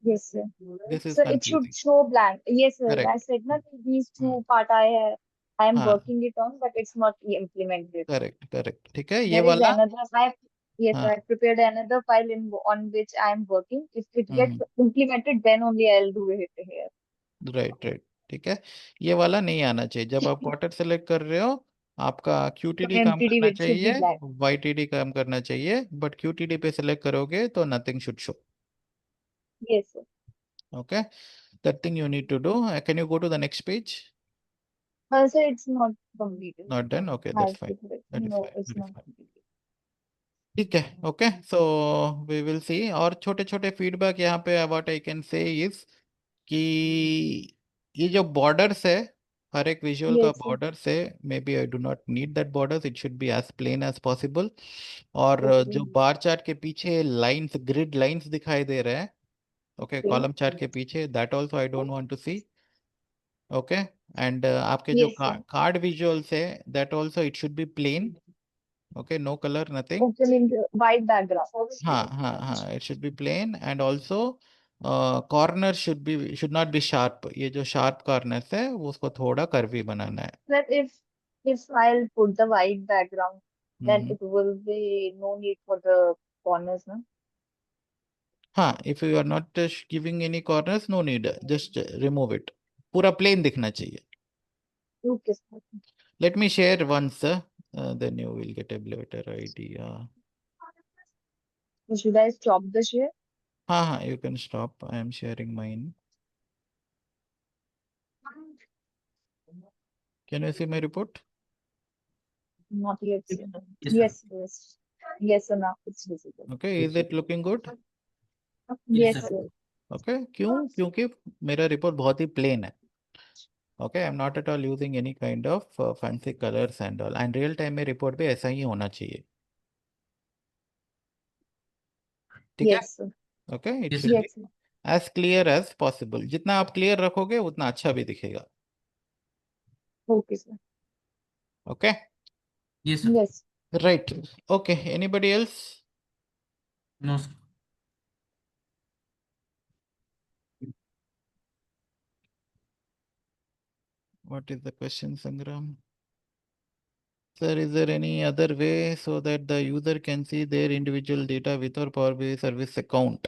Yes, sir. this is So it should confusing. show blank. Yes, sir. I Correct. said that these two part I am हाँ, working it on, but it's not implemented. correct, correct. ठीक है, ये There is वाला। another yes, हाँ, I prepared another file in on which I am working. If it gets hmm, implemented, then only I'll do it here. Right right, ठीक है। ये वाला नहीं आना चाहिए। जब आप क्वार्टर सेलेक्ट कर रहे हो, आपका So QTD काम MTD करना which should be चाहिए, blank. YTD काम करना चाहिए, बट QTD पे सेलेक्ट करोगे तो nothing should show. Yes, sir. Okay, that thing you need to do. Can you go to the next page? So it's not completed. Not done. Okay, I that's fine. put it. That is No, fine. it's That is not fine. completed. ठीक है। Okay, so we will see. और छोटे छोटे फीडबैक यहाँ पे what I can say is कि ये जो बॉर्डर्स है, हर एक विजुअल का Yes, sir. बॉर्डर से, may B I do not need that borders, it should be as plain as possible. और Okay. जो बार चार्ट के पीछे लाइंस, ग्रिड लाइंस दिखाई दे रहे हैं, ओके, Okay. कॉलम चार्ट के पीछे, that also I don't want to see. Okay, and आपके जो Yes, sir. कार्ड विजुअल्स है, that also it should be plain. Okay, no colour, nothing. Okay, means white background. हाँ हाँ हाँ, it should be plain and also corner should not be sharp. ये जो शार्प कॉर्नर्स है वो उसको थोड़ा कर्वी बनाना है। That if I'll put the white background, then hmm, it will be no need for the corners, no? हाँ, if you are not giving any corners, no need, just remove it. पूरा प्लेन दिखना चाहिए। Okay, sir. Let me share once, then you will get a better idea. So should I stop the share? हाँ हाँ, you can stop, I am sharing mine. Can you see my report? Not yet, sir. Yes, sir. Yes, yes. Yes, sir. Now it's visible. Okay, इज इट लुकिंग गुड? Yes, Yes, sir. sir. Okay, क्यों? क्योंकि मेरा रिपोर्ट बहुत ही प्लेन है। Okay, I am not at all using any kind of fancy colours and all, and real time में रिपोर्ट भी ऐसा ही होना चाहिए। ठीक है। Yes, sir. Okay, it Yes, should sir. Be Yes, sir. As clear as possible. जितना आप क्लियर रखोगे उतना अच्छा भी दिखेगा। Okay, sir. Okay, Yes, sir. Yes. Right. Okay, anybody else? No, sir. What is the question, Sangram? Sir, is there any other way so that the user can see their individual data with our Power BI service account,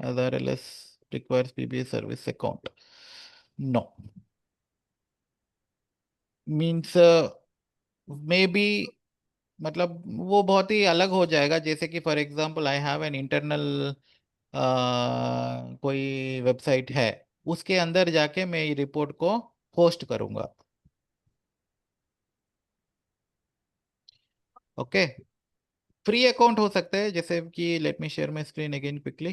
as RLS requires PBA service account? No. Means maybe, मतलब वो बहुत ही अलग हो जाएगा। जैसे कि for example I have an internal कोई वेबसाइट है, उसके अंदर जाके मैं ये रिपोर्ट को होस्ट करूंगा। ओके, फ्री अकाउंट हो सकता है, जैसे कि let me share my screen again quickly.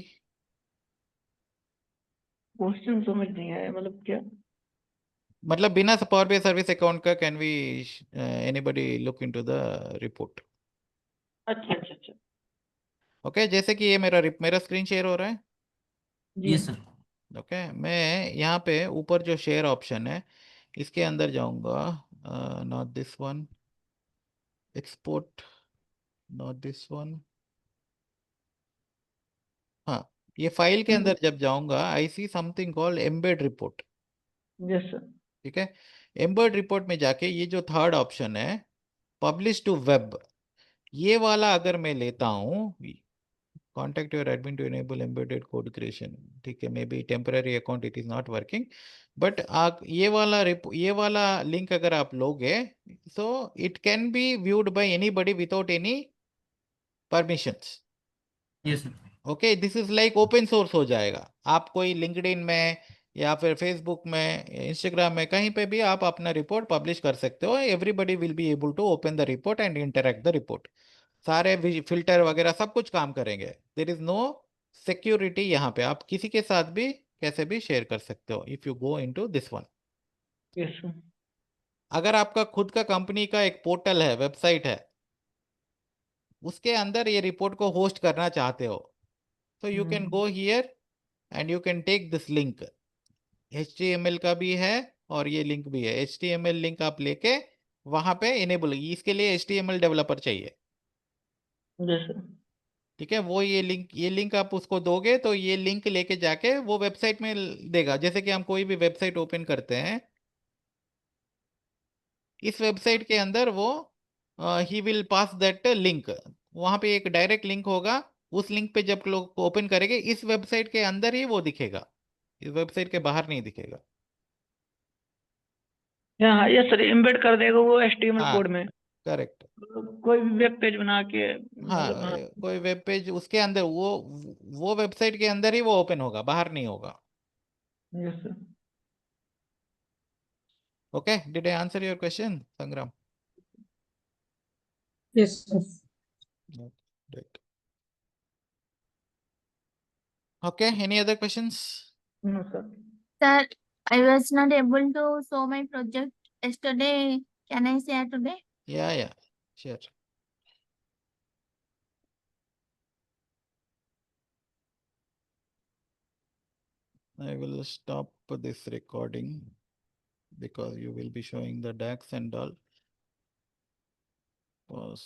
Question समझ नहीं आया, मतलब क्या? मतलब बिना पावर BI सर्विस अकाउंट का can we anybody look into the report? अच्छा अच्छा अच्छा। ओके, जैसे कि ये मेरा स्क्रीन शेयर हो रहा है। जी यस सर। ओके, मैं यहाँ पे ऊपर जो शेयर ऑप्शन है इसके अंदर जाऊंगा, not this one, export, not this one, हाँ, ये फाइल के अंदर जब जाऊंगा I see something called embed report. Yes sir. ठीक है, एम्बेड रिपोर्ट में जाके ये जो थर्ड ऑप्शन है पब्लिश टू वेब, ये वाला अगर मैं लेता हूँ, contact your admin to enable embedded code creation, ठीक है, maybe temporary account it is not working, but आप ये वाला लिंक अगर आप लोगे so it can be viewed by anybody without any permissions. Yes sir. Okay, this is like open source हो जाएगा। आप कोई लिंक्डइन में या फिर फेसबुक में, इंस्टाग्राम में, कहीं पे भी आप अपना रिपोर्ट पब्लिश कर सकते हो। Everybody will be able to open the report and interact the report. सारे फिल्टर वगैरह सब कुछ काम करेंगे। देर इज नो सिक्योरिटी यहाँ पे, आप किसी के साथ भी कैसे भी शेयर कर सकते हो if you go into this one. Yes sir. अगर आपका खुद का कंपनी का एक पोर्टल है, वेबसाइट है, उसके अंदर ये रिपोर्ट को होस्ट करना चाहते हो, तो you can go here and you can take this link. HTML का भी है और ये लिंक भी है। HTML लिंक आप लेके वहां पे इनेबल, इसके लिए HTML डेवलपर चाहिए। Yes sir. ठीक है, वो ये लिंक आप उसको दोगे तो ये लिंक लेके जाके वो वेबसाइट में देगा। जैसे कि हम कोई भी वेबसाइट ओपन करते हैं, इस वेबसाइट के अंदर वो he will pass that link, वहां पे एक डायरेक्ट लिंक होगा। उस लिंक पे जब लोग ओपन करेंगे इस वेबसाइट के अंदर ही वो दिखेगा, इस वेबसाइट के बाहर नहीं दिखेगा। हाँ यस सर, एम्बेड कर देगा वो HTML हाँ, कोड में। करेक्ट। कोई भी वेब पेज बना के, हाँ, मतलब हाँ। कोई वेब पेज उसके अंदर वो वेबसाइट के अंदर ही वो ओपन होगा, बाहर नहीं होगा। Yes sir. Okay, did I answer your question Sangram? Yes sir. Right. Okay, any other questions? No sir. Sir, I was not able to show my project yesterday. Can I share today? Yeah, sure. I will stop this recording because you will be showing the DAX and all. Pause.